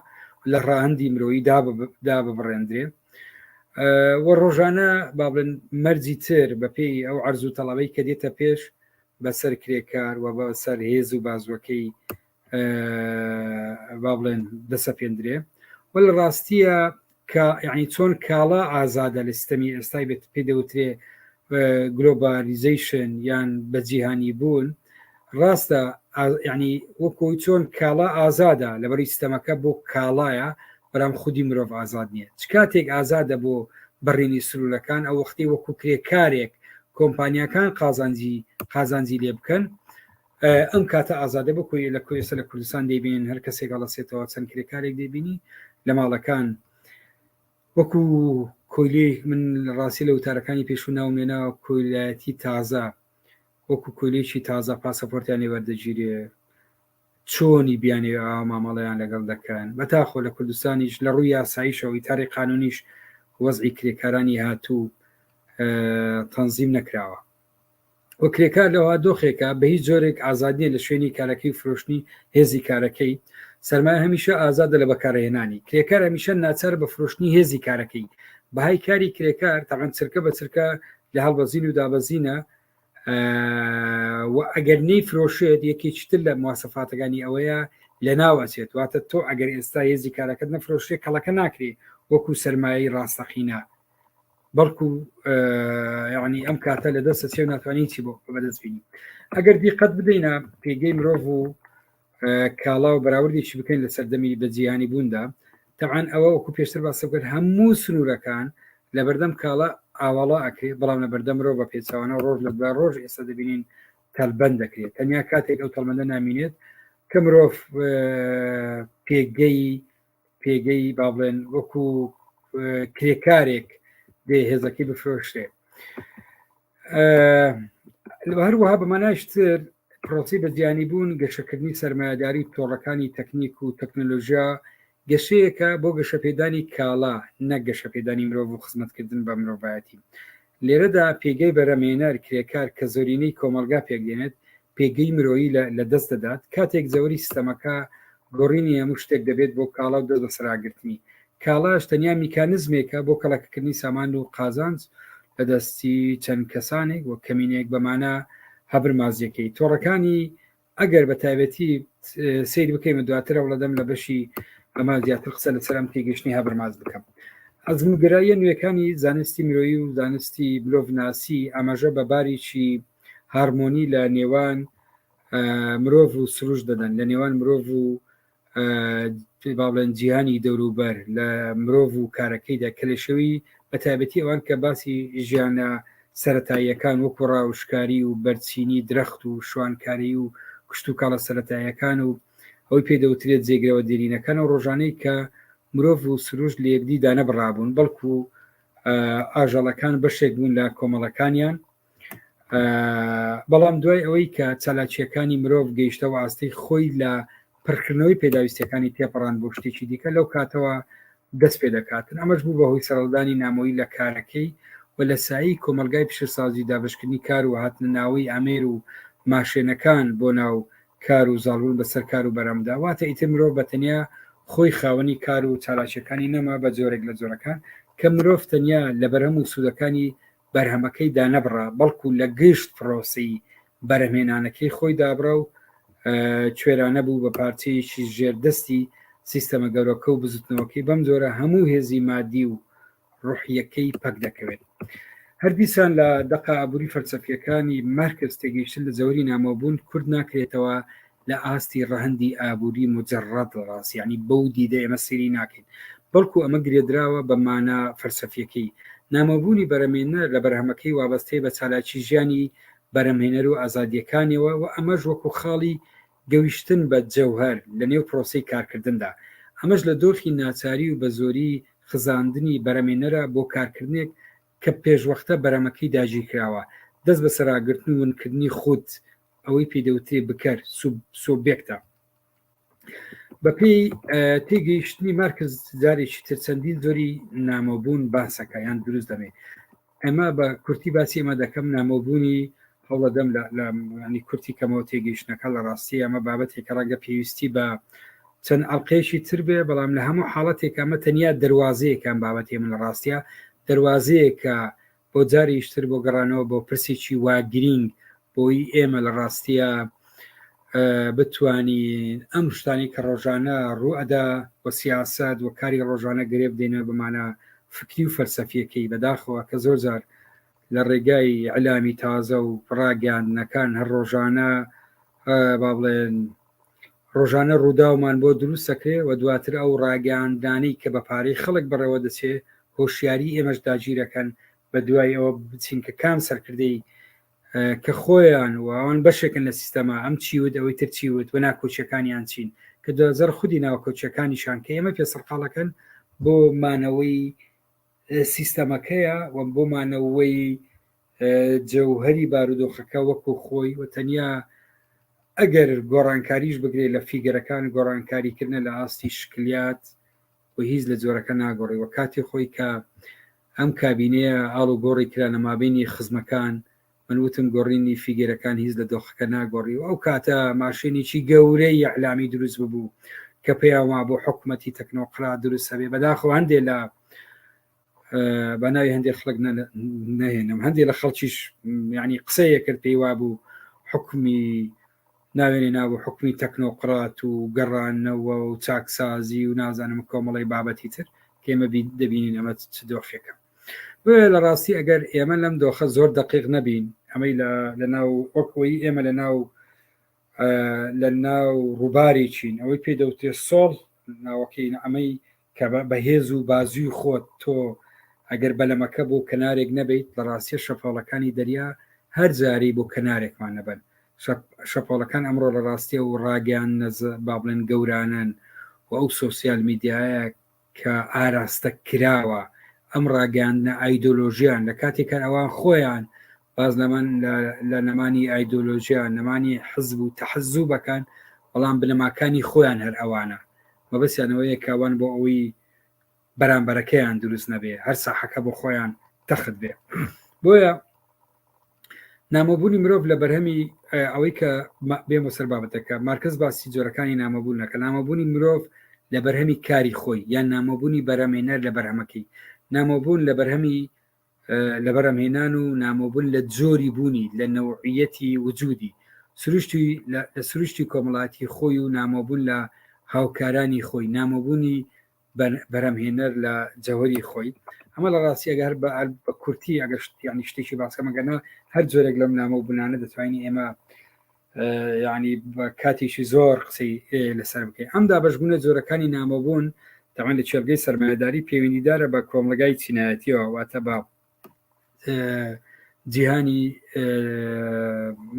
لە ڕاهەندی مرۆیی داببڕێندرێ و ڕۆژانە با بڵێن مەرجی تر بە پێی ئەو عەرز و تەڵەبەی کە دێتە پێش بەسەر کرێکار و بەسەر هێز و بازوەکەی با بڵێن دەسەپێندرێ و لە ڕاستیە کە یعنی چۆن کاڵا ئازادە لە سیستەمی ئێستای بێت پێدەوترێ گلۆبالیزیشن یان بەجیهانی بوون ڕاستە یعنی وەکوی چۆن کاڵا ئازادە لەبەری سیستەمەکە بۆ کاڵایە بەرام خودی مرۆڤ ئازاد نییە چ کاتێک ئازادە بۆ بەڕێنی سروولەکان ئەو وەختی وەکو کرێکارێک کۆمپانیەکان قازانجی لێ بکەن ئەم کاتە ئازادە بکوی لە کوێسە لە کوردستان دەبینین هەر کەسێک گەڵەسێتەوە چەند کرێکارێک دەبینی لە ماڵەکان وەکو کۆیلی من ڕاستی لە وتارەکانی پێشوو ناومێنەوە کۆیلایەتی تازە وەکو کۆیلێکی تازە پاسەپۆرتیانی وەردەگیرێ چۆنی بیانێ مامەڵەیان لەگەڵ دەکەن بەتاخۆ لە کوردستانیش لە ڕووی یاساییشەوەی تاری قانونیش وەزعی کرێکارانی هاتوو تەنزیم نەکراوە وە کرێکار لەوە دۆخێکە بە هیچ جۆرێک ئازادیە لە شوێنی کارەکەی فرۆشتنی هێزی کارەکەی سەرمایە هەمیشە ئازادە لە بەکارهێنانی کرێکار هەمیشە ناچار بە فرۆشتنی هێزی کارەکەی بەهای کاری کرێکار تاقەن چرکە بە چرکە لە هەڵبەزین و دابەزینە و ئەگەر نەی فرۆشێت یەکێکتر لە مواسەفاتەکانی ئەوەیە لە ناوەچێت واتە تۆ ئەگەر ئێستا هێزی کارەکەت نەفرۆشتێ کەڵەکە ناکرێ وەکو سەرمایی ڕاستەقینە بەڵکو یعنی ئەم کاتە لە دەستە چێ ناتوانین چی بۆ بەدەست بینی ئەگەر دیقەت بدەینە پێگەی مرۆڤ و کاڵا و بەراوردێکی بکەین لە سەردەمی بەجیهانی بووندا تەعاان ئەوە وەکو پێشتر باسە کرد هەموو سنوورەکان لە بەردەم کاڵە ئاواڵا ئەکرێ بەڵام لە بەردەم مرۆڤ بە پێچوانە ڕۆژ لە ڕۆژ ئێستا دەبینین تەلبەند دەکرێت تەنیا کاتێک ئەو تەڵمەندە نامینێت کە مرۆڤ پێگەی با بڵێن وەکو کرێکارێک دێ هێزەکەی بفرۆشتێ هەروەها بەمانایشتر پرۆسی بەجیانی بوون گەشەکردنی سەرمایه‌داری تۆڕەکانی تەکنیک و تەکنۆلۆژیا گەشەیەکە بۆ گەشەپێدانی کاڵا نەک گەشەپێدانی مرۆڤ و خزمەتکردن بە مرۆڤایەتی لێرەدا پێگەی بەرەمێنەر کرێکار کە زۆرینەی کۆمەلگا پێگەێنێت پێگەی مرۆیی لە دەست دەدات کاتێک زەوری سیستەمەکە گۆڕینی هەموو شتێک دەبێت بۆ کاڵا و دەست بەسەراگرتنی کاڵاش تەنیا میکانزمێکە بۆ کەڵەکەکردنی سامان و قازانج لە دەستی چەند کەسانێک وە کەمینێک بەمانە هەبرمازیەکەی تۆڕەکانی ئەگەر بە تایبەتی سیر بکەین دواتر وڵەدەم لە بەشی ئەمە زیاتر قسە لە سەرم تێگەشتنی هەبرماز بکەم ئەزموگراییە نوێەکانی زانستی مرۆیی و زانستی مرۆڤناسی ئاماژە بە باریکی هارمۆنی لە نێوان مرۆڤ و سروش دەدەن لە نێوان مرۆڤ و باڵێن جیهانی دەوروبەر لە مرۆڤ و کارەکەیدا کە لە شەوی بە تایبەتی ئەوان کە باسی ژیانە سەرەتاییەکان وەکو ڕاوشکاری و بەرچینی درەخت و شوانکاری و کشت و کاڵە سەرەتاییەکان و ئەوی پێدەوترێت جێگرەوە دیرینەکان و ڕۆژانەی کە مرۆڤ و سروش لە یەکدیدا نەبڕابوون بەڵکو ئاژەڵەکان بەشێک بوون لە کۆمەڵەکانیان بەڵام دوای ئەوەی کە چالاکیەکانی مرۆڤ گەیشتەوە ئاستەی خۆی لە پڕکردنەوەی پێداویستەکانی تێپەڕان بۆ شتێکی دیکە لەو کاتەوە دەست پێ دەکاتن ئەمەش بوو بەهۆی سەرڵدانی نامۆیی لە کارەکەی و لە سایی کۆمەلگای پیشەسازی دابشکردنی کار و هاتنە ناوی ئامێر و ماشێنەکان بۆ ناو کار و زاڵبوون بەسەر کار و بەرەمدا واتە ئیتر مرۆڤ بەتەنیا خۆی خاوەنی کار و چالاکیەکانی نەما بە جۆرێک لە جۆرەکان کە مرۆڤ تەنیا لە بەرهەم و سوودەکانی بەرهەمەکەیدا نەبڕا بەڵکو لە گشت پرۆسی بەرهمێنانەکەی خۆی دابڕە و کوێرانە بوو بە پارچەیەکی ژێردەستی سیستەمە گەورەکە و بزوتنەوەکەی بەم جۆرە هەموو هێزی مادی و ڕوحیەکەی پەک دەکەوێت هەردیسان لە دەقا ئابووری فەلسەفیەکانی مارکس تێگەیشتن لە زەوری نامۆبوون کورد ناکرێتەوە لە ئاستی ڕەهەندی ئابووری مجەڕەد ڕاست یعنی بەو دیدە ئێمە سێری ناکەین بەڵکو ئەمە گرێدراوە بە مانە فەلسەفیەکەی نامۆبوونی بەرەمێنە لە بەرهەمەکەی وابەستەی بە چالاکی ژیانی بەرەمهێنەر و ئازادیەکانیەوە و ئەمەش وەکو خاڵی گەویشتن بە جەوهەر لە نێو پرۆسی کارکردندا ئەمەش لە دۆخی ناچاری و بە زۆری خزاندنی بەرەمێنەرە بۆ کارکردنێک کە پێشوەختە بەرەمەکەی داگیر کراوە دەست بە سەراگرتن و ونکردنی خودت ئەوەی پێدەوتێ بکەر سۆبێکتە بەپێی تێگەیشتنی مارکس جارێکی تر چەندین زۆری نامۆبوون باسەکە یان دروست دەمێ ئەمە بە کورتی باسی ئەمە دەکەم نامۆبوونی هەوڵەدەم لە ینی کورتی کەمەوە تێگەیشتنەکە لە ڕاستی ئەمە بابەتێکە ڕەنگە پێویستی بە چەند ئەڵقەیەکی تر بێ بەڵام لە هەموو حاڵەتێک ئەمە تەنیا دەواازەیەکان بابەتێ من لە ڕاستیە دەواازەیەکە بۆ جاریشتر بۆ گەڕانەوە بۆ پرسێکی واگرنگ بۆی ئێمە لە ڕاستیە بتوانین ئەم شتانی کە ڕۆژانە ڕوئەدا بۆ سیاست و کاری ڕۆژانە گرێ بدێنە بمانە فکری و فەلسەفیەکەی بەداخەوە کە زۆر جار لە ڕێگای ئەلامی تازە و ڕاگەاندنەکان هەر ڕۆژانە با بڵێن ڕۆژانە ڕووداومان بۆ دروستەکرێ و دواتر ئەو ڕاگەاندانی کە بە پارەی خەڵک بەڕێوە دەچێت هۆشیاری ئێمەش داگیرەکەن بە دوای ئەوە بچین کە کام سەرکردەی کە خۆیان و ئەوان بەشێکن لە سیستەما ئەم چیوت ئەوەی تر چیوت و ناکۆچەکانیان چین کە 2000 خودی ناوکۆچەکانیشان کە ئێمە پێسەرقاڵەکەن بۆ مانەوەی سیستەمەکەیە و بۆ مانەوەی جەوهەری بارودۆخەکە وەکو خۆی و تەنیا ئەگەر گۆڕانکاریش بگرێت لە فیگەرەکان گۆڕانکاریکردنە لە ئاستی شکلیات و هیچ لە جۆرەکە ناگۆڕی و کاتی خۆی کە ئەم کابینەیە ئاڵ و گۆڕی کرا لە مابینی خزمەکان من وتم گۆڕینی فیگەرەکان هیچ لە دۆخەکە ناگۆڕی و ئەو کاتە ماشێنێکی گەورەی یعلامی دروست ببوو کە پێیانوا بۆ حکوومەتی تەکنۆقرات دروست هەبێ بەداخۆ هەندێک لە بەناوی هەندێک خەڵک نەهێنم هەندێک لە خەڵکیش ینی قسەیە کرد پێی وا بوو حکومی ناوێنێ نابوو حکومی تەکنۆقرات و گەڕانەوە و چاکسازی و نازانم کۆمەڵی بابەتی تر کێمە دەبینین ئەمە چ دۆخێکە لە ڕاستی ئەگەر ئێمە لەم دۆخە زۆر دقیق نەبین ئەمەی لە ناو وەکەوەی ئێمە لە ناو ڕووباری چین ئەوەی پێدەوتێ سۆڵ ناوەکەی ئەمەی کە بەهێز و بازووی خۆت تۆ ئەگەر بەلەمەکە بۆ کەنارێک نەبیت لە ڕاستیە شەپۆڵەکانی دەریا هەر جاری بۆ کەنارێکمان نەبن شەپۆڵەکان ئەمڕۆ لە ڕاستیە و ڕاگەیان با بڵێن گەورانن و ئەو سۆسیال میدیایە کە ئاراستە کراوە ئەم ڕاگەاندنە ئایدۆلۆژیان لە کاتێکە ئەوان خۆیان باز لە نەمانی ئایدۆلۆژیان نەمانی حزب و تەحزوو بەکان بەڵام بنەماکانی خۆیان هەر ئەوانە مەبەستیانەوەیە کاوان بۆ ئەوەی بەرامبەرەکەیان دروست نەبێ هەر ساحەکە بۆ خۆیان تەخت بێ بۆیە نامەبوونی مرۆڤ لە بەرهەمی ئەوەی کە بێمە سەر بابەتەکە مارکز باسی جۆرەکانی نامەبوونەکە نامەبوونی مرۆڤ لە بەرهەمی کاری خۆی یان نامەبوونی بەرەمێنەر لە بەرهەمەکەی نامەبوون لە بەرهەمی لە بەرەمهێنان و نامەبوون لە جۆری بوونی لە نەوعیەتی وجودی لە سروشتی کۆمەڵاتی خۆی و نامەبوون لە هاوکارانی خۆی نامەبوونی بەرەمهێنەر لە جەوهری خۆی ئەمە لە ڕاستی ئەگەر بە کورتی ئەگەشتیانی شتێکی باسکەمەگەنە هەر جۆرێک لەم نامەبوونانە دەتوانین ئێمە ینی بە کاتێکی زۆر قسەی لەسەر بکەین ئەم دابەشبوونە جۆرەکانی نامەبوون دەوان لە چێلگەی سەرمایه‌داری پەیوەندیدارە بە کۆمەلگای چینایەتیەوە واتە بە جیهانی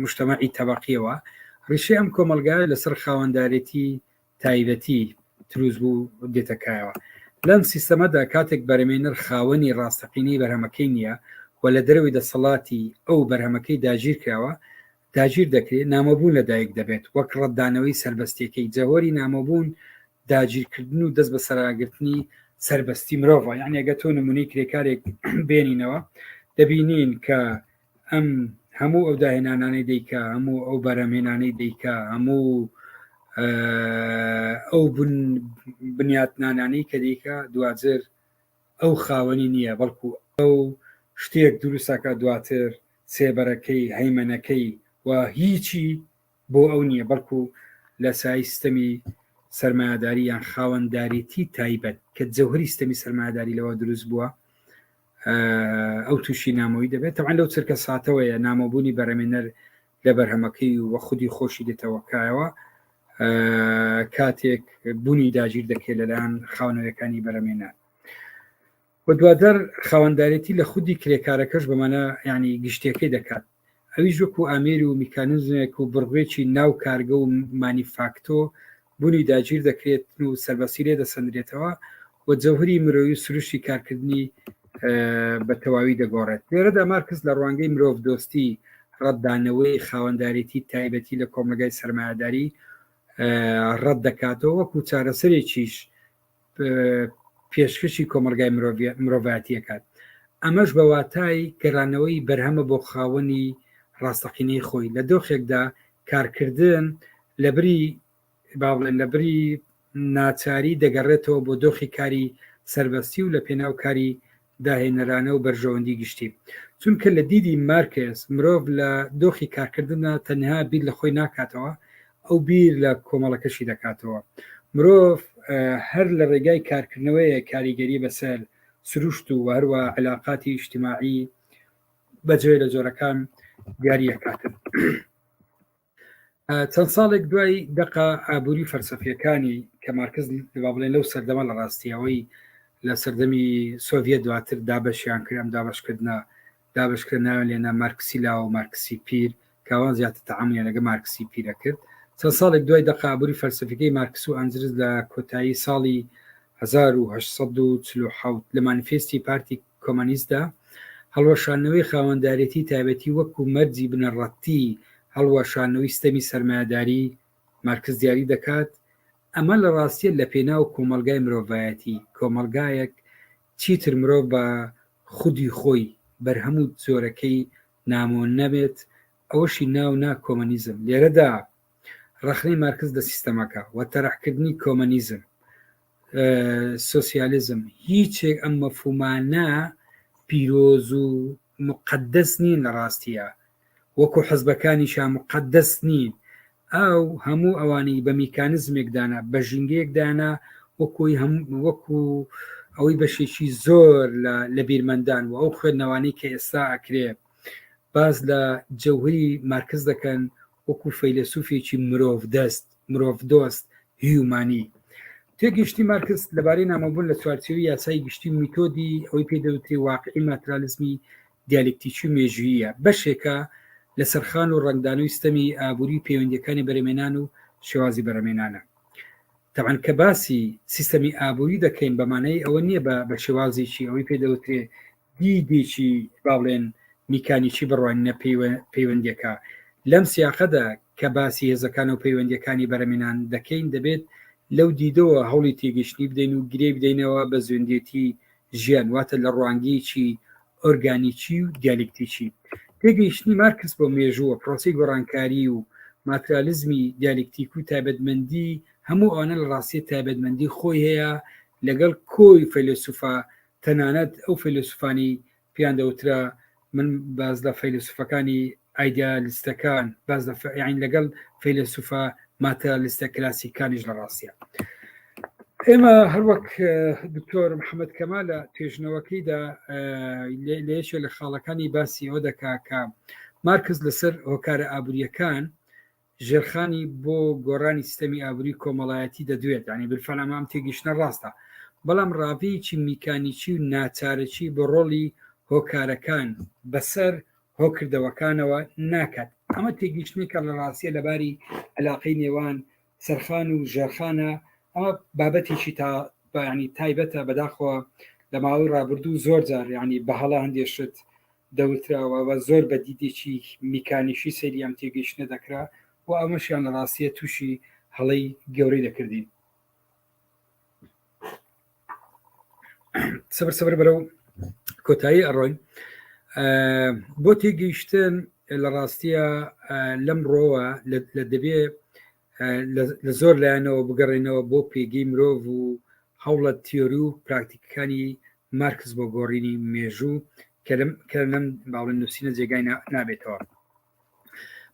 مجتەمەعی تەبەقیەوە ڕیشەی ئەم کۆمەلگای لەسەر خاوەندارێتی تایبەتی دروست بوو دێتەکایەوە لەم سیستەمەدا کاتێک بەرەمێنەر خاوەنی ڕاستەقینەی بەرهەمەکەی نییە و لە دەروی دەسەڵاتی ئەو بەرهەمەکەی داگیر کراوە داگیر دەکرێت نامەبوون لەدایک دەبێت وەک ڕەتدانەوەی سربەستیەکەی جەوەری نامەبوون داگیرکردن و دەست بە سەراگرتنی سربەستی مرۆڤ یعنی ئەگە تۆ نمونەی کرێکارێک بێنینەوە دەبینین کە ئەم هەموو ئەو داهێنانانەی دەیکا هەموو ئەو بەرەمهێنانەی دەیکا هەموو ئەو بنیاتنانانەی کە دیکە دواتر ئەو خاوەنی نییە بەڵکو ئەو شتێک دروستەکە دواتر سێبەرەکەی هەیمەنەکەی و هیچی بۆ ئەو نییە بەڵکو لە سیستەمی سەرمایه‌داری یان خاوەنداریتی تایبەت کە جەوهری سیستەمی سەرمایه‌داری لەوە دروست بووە ئەو تووشی نامەوەی دەبێت تەوان لەو چرکە ساتەوەیە نامەبوونی بەرەمێنەر لە بەرهەمەکەی وە خودی خۆشی دێتەوەکایەوە کاتێک بوونی داگیر دەکرێت لەلایەن خاونەوەیەکانی بەرەمێنە و دوادەر خاوەندارێتی لە خودی کرێکارەکەش بەمانە ینی گشتەکەی دەکات ئەویش وەکو ئامێری و میکانیزمێک و بڕێکی ناو کارگە و مانیفاکتۆ بوونی داگیر دەکرێت و سەربەسی لێ دەسەندرێتەوە و جەوهری مرۆوی سروشتی کارکردنی بە تەواوی دەگۆڕێت لێرەدا مارکس لە ڕوانگەی مرۆڤ دۆستی ڕەتدانەوەی خاوەندارێتی تایبەتی لە کۆمەلگای سەرمایه‌داری ڕەت دەکاتەوە وەکو چارەسەرێکیش پێشکەشی کۆمەلگای مرۆڤایەتیەکات ئەمەش بە واتای گەڕانەوەی بەرهەمە بۆ خاوەنی ڕاستەقینەی خۆی لە دۆخێکدا کارکردن لەبری ناچاری دەگەڕێتەوە بۆ دۆخی کاری سربەستی و لە پێناو کاری داهێنەرانە و بەرژەوەندی گشتی چونکە لە دیدی مارکس مرۆڤ لە دۆخی کارکردنە تەنها بیر لە خۆی ناکاتەوە ئەو بیر لە کۆمەڵەکەشی دەکاتەوە مرۆڤ هەر لە ڕێگای کارکردنەوەیە کاریگەری بەسەر سروشت و هەروە علاقاتی اجتماعی بەجێ لە جۆرەکان دیاریەکاتن چەند ساڵێک دوای دقا ئابووری فەلسەفیەکانی کە مارکس با بڵێن لەو سەردەمە لە ڕاستیەوەی لە سەردەمی سۆڤیەت دواتر دابەشیان کرد ئەم دابەشکردنە دابشکرا ناوێن لێنە مارکسی لا و مارکسی پیر کاوان زیاتر تەعاملیان لەگە مارکسی پیرە کرد چەند ساڵێک دوای دەقابووری فەلسەفەکەی مارکس و ئەنجلس لە کۆتایی ساڵی 1847 لە مانیفێستی پارتی کۆمەنیستدا هەڵوەشانەوەی خاوەندارێتی تایبەتی وەکو مەرجی بنەڕەتی هەڵوەشانەوەی ستەمی سەرمایهداری مارکس دیاری دەکات ئەمە لە ڕاستیە لە پێناو کۆمەلگای مرۆڤایەتی کۆمەلگایەک چیتر مرۆڤ بە خودی خۆی بەرهەموو زۆرەکەی نامۆ نەبێت ئەوەشی ناونا کۆمەنیزم لێرەدا ڕخنەی مارکس لە سیستەمەکە و تەرەحکردنی کۆمەنیزم سۆسیالیزم هیچێک ئەم مەفهومانە پیرۆز و مقدس نین لە ڕاستیە وەکو حەزبەکانیشان مقدس نین ئەو هەموو ئەوانەی بە میکانزمێکدانا بە ژینگەیەکدانا وەکو ئەوەی بەشێکی زۆر لە بیرمەندان و ئەو خوێندنەوانەی کە ئێستا ئەکرێ باز لە جەوهری مارکس دەکەن وەکو فەیلسوفێکی مرۆڤ دۆست هیومانی تێگەشتی مارکس لەبارەی نامەبوون لە چوارچێوی یاسای گشتی میتۆدی ئەوەی پێدەوتری واقعی ماتریالیزمی دیالکتیکی و مێژوویە بەشێکە لە سەرخان و ڕنگدانەوەی ستەمی ئابووری پەیوەندیەکانی بەرەمێنان و شێوازی بەرەمێنانە تەبەن کە باسی سیستەمی ئابووری دەکەین بەمانەی ئەوە نییە بە شێوازێکی ئەوەی پێدەوترێ دیدێکی با بڵێن میکانیکی بڕوانینە پەیوەندیەکە لەم سیاقەدا کە باسی هێزەکان و پەیوەندیەکانی بەرەمێنان دەکەین دەبێت لەو دیدەوە هەوڵی تێگەشتنی بدەین و گرێ بدەینەوە بە زوێندێتی ژیان واتە لە ڕوانگەیەکی ئۆرگانیکی و دیالکتیکی تێگەیشتنی مارکس بۆ مێژووە پرۆسی گۆڕانکاری و ماتریالیزمی دیالکتیک و تایبەتمەندی هەموو ئەوانە لە ڕاستی تایبەتمەندی خۆی هەیە لەگەڵ کۆی فەیلسوفا تەنانەت ئەو فەیلسوفانی پیان دەوترا من باز لە فەیلسوفەکانی ئایدیالیستەکان باز لەگەڵ فەیلسوفا ماتریالیستە کلاسیکانیش لە ڕاستیە ئێمە هەروەک دکتۆر محەممەد کەمال لە توێژنەوەکەیدا لێشە لە خاڵەکانی باسی ئەوە دەکا کە مارکس لەسەر هۆکارە ئابوووریەکان ژێرخانی بۆ گۆڕانی سیستەمی ئابووری کۆمەڵایەتی دەدوێت ینی بالفەرمام تێگەیشتنە ڕاستە بەڵام ڕاویەکی میکانیکی و ناچارەکی بە ڕۆڵی هۆکارەکان بەسەر هۆکردەوەکانەوە ناکات ئەمە تێگەیشتنێکە لە ڕاستیە لەباری علاقەی نێوان سەرخان و ژێرخانە ئەمە بابەتێکی ینی تایبەتە بەداخەوە لە ماوەی ڕابردوو زۆر جار ینی بەهەڵا هەندێشت دەوتراوە و زۆر بە دیدێکی میکانیشی سەری ئەم تێگەیشتنە دەکرا و ئەمەشیان لە ڕاستیە تووشی هەڵەی گەورەی دەکردین سەبەر بەرەو کۆتایی ئەڕۆین بۆ تێگەیشتن لە ڕاستیە لەم ڕۆوە لە دەبێ لە زۆر لایەنەوە بگەڕێنەوە بۆ پێگەی مرۆڤ و هەوڵە تیۆری و پراکتیکەکانی مارکس بۆ گۆڕینی مێژوو کە لەم باڵێن نووسینە جێگای نابێتەوە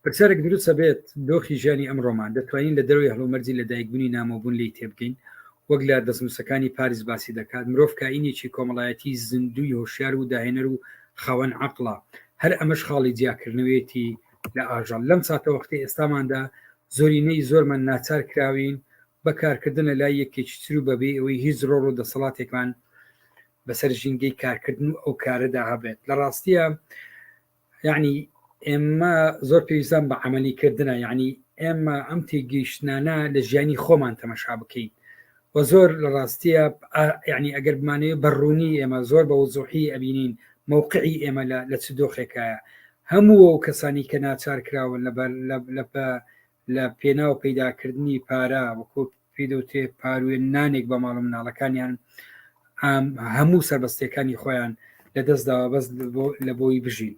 پرسیارێک دروستە بێت دۆخی ژیانی ئەم ڕۆمان دەتوانین لە دەروی هەڵومەرجی لە دایکبوونی نامۆبوون لی تێبگەین وەک لە دەستنووسەکانی پاریس باسی دەکات مرۆڤ کائینێکی کۆمەڵایەتی زیندوی هۆشیار و داهێنەر و خاوەن عەقڵە هەر ئەمەش خاڵی جیاکردنەوەیەتی لە ئاژەڵ لەم ساتە وەختی ئێستاماندا زۆرینەی زۆرمان ناچار کراوین بەکارکردنە لای یەکێکی تر و بەبێ ئەوەی هیچ ڕۆڵ و دەسەڵاتێکمان بەسەر ژینگەی کارکردن و ئەو کارەدا هەبێت لە ڕاستیە یعنی ئێمە زۆر پێویستان بە عملیکردنە یعنی ئێمە ئەم تێگەیشتانە لە ژیانی خۆمان تەمەشا بکەین و زۆر لە ڕاستیە یعنی ئەگەر بمانەیە بەڕوونی ئێمە زۆر بە وزوحی ئەبینین مووقعی ئێمە لە چ دۆخێکایە هەموو ئەو کەسانی کە ناچار کراون لە پێناو پەیداکردنی پارە وەکو پێدەوتێ پاروێنانێک بە ماڵ مناڵەکانیان هەموو سەربەستەکانی خۆیان لەدەستداوە بەس لە بۆی بژین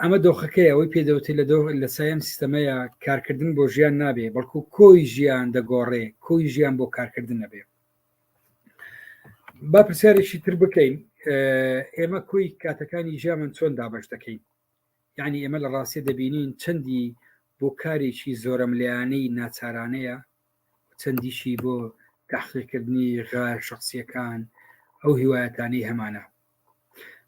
ئەمە دۆخەکەی ئەوەی پێدەوتێ لە سایم سیستەمەیە کارکردن بۆ ژیان نابێ بەڵکو کۆی ژیان دەگۆڕێ کۆی ژیان بۆ کارکردن نەبێ با پرسیارێکی تر بکەین ئێمە کۆی کاتەکانی ژیانمان چۆن دابش دەکەین یعنی ئێمە لە ڕاستی دەبینین چەندی بۆ کارێکی زۆرەملیانەی ناچارانەیە چەندیشی بۆ تحقیقکردنی غایە شخصیەکان ئەو هیوایەتانەی هەمانە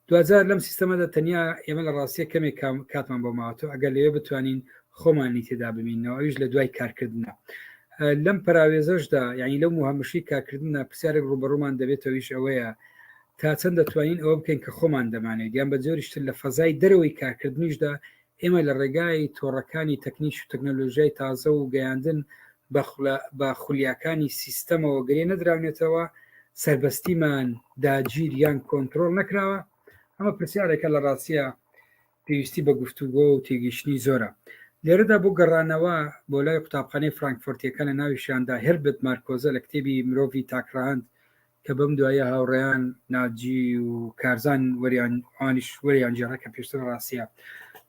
دوجار لەم سیستەمەدا تەنیا ئێمە لە ڕاستیە کەمێک کاتمان بۆ ماوەتەوە ئەگەر لەوێ بتوانین خۆمانی تێدا ببینەوە ئەویش لە دوای کارکردنە لەم پراوێزەشدا یعنی لەو هەمشی کارکردنە پرسیارێک ڕوبەڕوومان دەبێتەوەیش ئەوەیە تا چەند دەتوانین ئەوە بکەین کە خۆمان دەمانێت یان بە جۆریشتر لە فەزای دەرەوەی کارکردنیشدا ئێمە لە ڕێگای تۆڕەکانی تەکنیش و تەکنۆلۆژیای تازە و گەیاندن بە خولیاکانی سیستەمەوە گرێ نەدراونێتەوە سربەستیمان داگیر یان کۆنتترۆل نەکراوە ئەمە پرسیارێکە لە ڕاستیە پێویستی بە گفتوگۆ و تێگەیشتنی زۆرە لێرەدا بۆ گەڕانەوە بۆ لای قوتابخانەی فرانکفورتیەکە لە ناویشیاندا هێربرت مارکۆزە لە کتێبی مرۆڤی تاکڕاهند کە بەم دوایە هاوڕێیان ناجی و کارزان وەریانوانیش وەریان جێڕە کە پێشتر ڕاستیە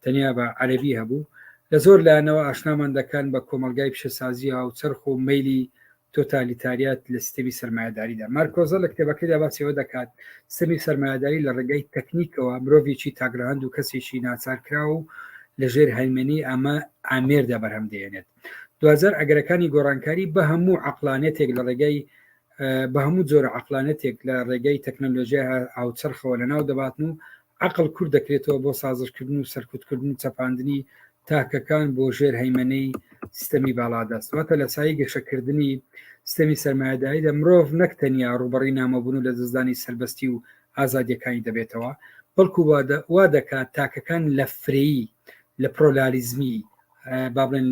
تەنیا بە عەرەبی هەبوو لە زۆر لایەنەوە ئاشنامان دەکەن بە کۆمەلگای پیشەسازی هاوچەرخ و مەیلی تۆتالیتاریات لە سیستەمی سەرمایه‌داریدا مارکۆزە لە کتێبەکەیدا باسیەوە دەکات سیستەمی سەرمایه‌داری لە ڕێگەی تەکنیکەوە مرۆڤێکی تاگرهاند و کەسێکی ناچارکرا و لەژێر هەلمێنی ئەمە ئامێردا بەرهەم دێنێت دوزار ئەگەرەکانی گۆڕانکاری بە هەموو عەقلانەتێک لە ڕێگەی بە هەموو جۆرە عەقلانەتێک لە ڕێگەی تەکنۆلۆژیا هاوچەرخەوە لەناو دەباتن و عەقڵ کورد دەکرێتەوە بۆ سازشکردن و سەرکوتکردن و چەپاندنی تاکەکان بۆ ژێر هەیمەنەی سیستەمی باڵادەست واتە لە سایی گەشەکردنی سیستەمی سەرمایه‌داریدا مرۆڤ نەک تەنیا ڕوبەڕی نامەبوون و لە دەستدانی سەربەستی و ئازادیەکانی دەبێتەوە بەڵکو وا دەکات تاکەکان لە فرەیی لە پرۆلاریزمی با بڵێن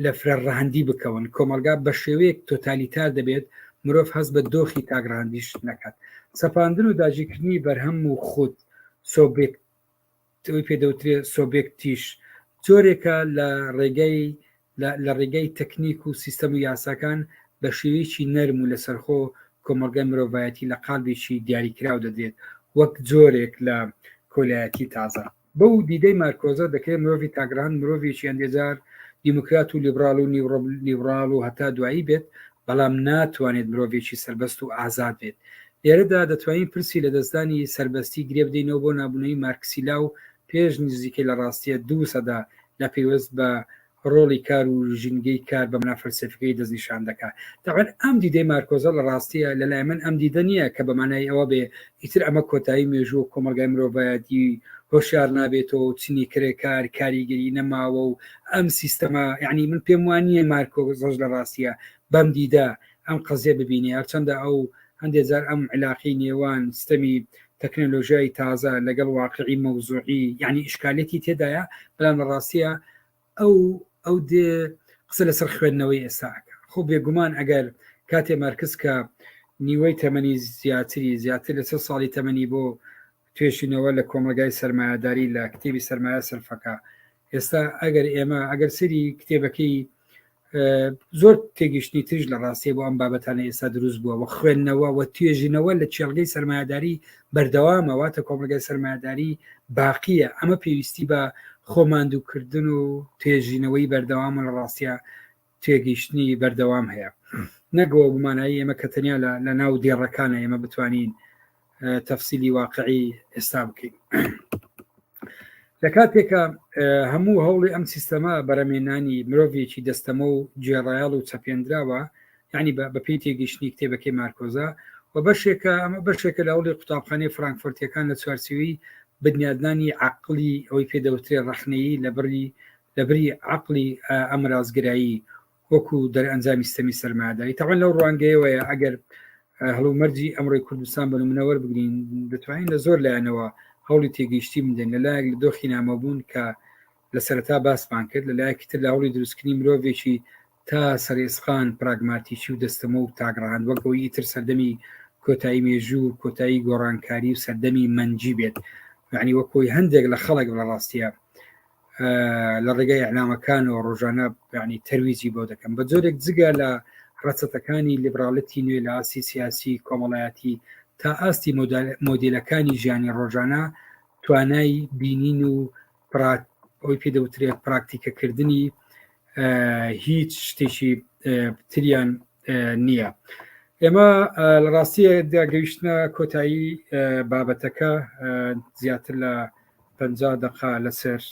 لە فرە ڕەهەندی بکەون کۆمەلگا بە شێوەیەک تۆتالیتار دەبێت مرۆڤ هەست بە دۆخی تاگرهاندیش نەکات سەپاندن و داگیرکردنی بەرهەم و خۆت پێدەوترێت سۆبێکتیش جۆرێکە لە ڕێگەی تەکنیک و سیستەم و یاساکان بە شێوەیەکی نەرم و لەسەرخۆ کۆمەلگای مرۆڤایەتی لە قالبێکی دیاریکراو دەدێت وەک جۆرێک لە کۆلایەتی تازە بەو دیدەی مارکۆزە دەکرێت مرۆڤی تاگران مرۆڤێکی ئەندێجار دیموکرات و لیبرال و لیبرال و هەتا دوایی بێت بەڵام ناتوانێت مرۆڤێکی سربەست و ئازاد بێت لێرەدا دەتوانین پرسی لە دەستدانی سربەستی گرێ بدەینەوە بۆ نابوونەوەی مارکسیلا و پێش نزیکەی لە ڕاستیە 200 لە پێوەست بە ڕۆڵی کار و ژینگەی کار بە منافەلسەفەکەی دەستنیشان دەکات داوان ئەم دیدەی مارکۆزە لە ڕاستیە لەلای من ئەم دیدە نییە کە بەمانای ئەوە بێ ئیتر ئەمە کۆتایی مێژوو کۆمەلگای مرۆڤایەتی هۆشیار نابێتەوە چنی کرێ کار کاریگەری نەماوە و ئەم سیستەمە یعنی من پێم وانە مارکۆزەش لە ڕاستیە بەم دیدە ئەم قەزیە ببینێ هەرچەندە ئەو هەندێک جار ئەم علاقی نێوان سیستەمی تەکنۆلۆژیای تازە لەگەڵ واقعی مەوزوعی یعنی ئیشکالەتی تێدایە بەڵام لە ڕاستیە ئەو دێ قسە لەسەر خوێندنەوەی ئێستاکە خۆ بێگومان ئەگەر کاتێ مارکس کە نیوەی تەمەنی زیاتر لە 3 ساڵی تەمەنی بۆ توێشینەوە لە کۆمەلگای سەرمایه‌داری لە کتێبی سەرمایە سەرفەکە ئێستا ئەگەر ئێمە ئەگەر سری کتێبەکەی زۆر تێگەشتنی ترش لە ڕاستی بۆ ئەم بابەتانە ئێستا دروست بووە و خوێندنەوە و توێژینەوە لە چێڵگەی سەرمایه‌داری بەردەوامەواتە کۆمەلگای سەرمایه‌داری باقیە ئەمە پێویستی بە خۆماندووکردن و توێژینەوەی بەردەوام لە ڕاستیە توێگەیشتنی بەردەوام هەیە نەگەوە بمانایی ئێمە کە تەنیا لە ناو دێڕەکانە ئێمە بتوانین تەفسیلی واقعی ئێستا بکەین لە کاتێکە هەموو هەوڵی ئەم سیستەمە بەرەمێنانی مرۆڤێکی دەستەمە و جێڕایاڵ و چەپێنراوە یعنی بە پێی تێگەیشتنی کتێبەکەی مارکۆزە و بەشێکە ئەمە بەشێکە لە هەوڵی قوتابخانەی فرانکفورتیەکان لە چوارچێوی بنیادنانی عقلی ئەوەی پێدەوترێ ڕەخنەیی لەبری عقلی ئەمرازگرایی وەکو دەرئەنجامی سیستەمی سەرمایه‌داری تەوان لەو ڕوانگەیەوەیە ئەگەر هەڵومەرجی ئەمڕۆی کوردستان بە نمونەوە بگرین دەتوانین لە زۆر لایەنەوە هەوڵی تێگەیشتی بدەین لەلایەک لە دۆخی نامەبوون کە لە سەرەتا باسمان کرد لەلایەکی تر لە هەوڵی دروستکردنی مرۆڤێکی تا سەرێسخان پراگماتیکی و دەستەمە و تاگڕاهاند وەکەوەی ئیتر سەردەمی کۆتایی مێژوو کۆتایی گۆڕانکاری و سەردەمی مەنجی بێت یعنی وەکۆی هەندێک لە خەڵک لە ڕاستیە لە ڕێگەی ئەعلامەکان و ڕۆژانە ینی تەرویزی بۆ دەکەم بە جۆرێک جگە لە ڕەچەتەکانی لیبراڵەتی نوێ لە ئاسی سیاسی کۆمەڵایەتی تا ئاستی مۆدیلەکانی ژیانی ڕۆژانە توانای بینین و ئەوی پێدەوترێت پراکتیکەکردنی هیچ شتێکی تریان نییە ئێمە لە ڕاستیە داگەیشتنە کۆتایی بابەتەکە زیاتر لە 50 دقا لەسەر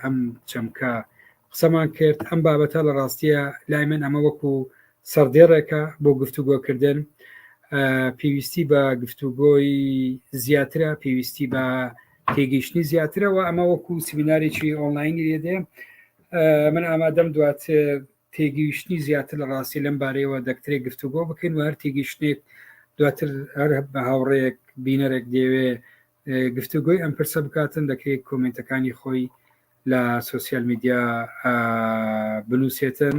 ئەم چەمکە قسەمان کرد ئەم بابەتە لە ڕاستیە لای من ئەمە وەکو سەردێڕێکە بۆ گفتوگۆکردن پێویستی بە گفتوگۆی زیاترە پێویستی بە تێگەیشتنی زیاترەوە ئەمە وەکو سیمینارێکی ئۆنلاینی لێدێ من ئامادەم دواتر تێگەیشتنی زیاتر لە ڕاستی لەم بارەیەوە دەکترێت گفتوگۆ بکەین و هەر تێگەیشتێک دواتر هەر بە هاوڕێک بینەرێک دەوێ گفتوگۆی ئەم پرسە بکاتن دەکرێت کۆمنتەکانی خۆی لە سوسیال میدیا بنووسێتن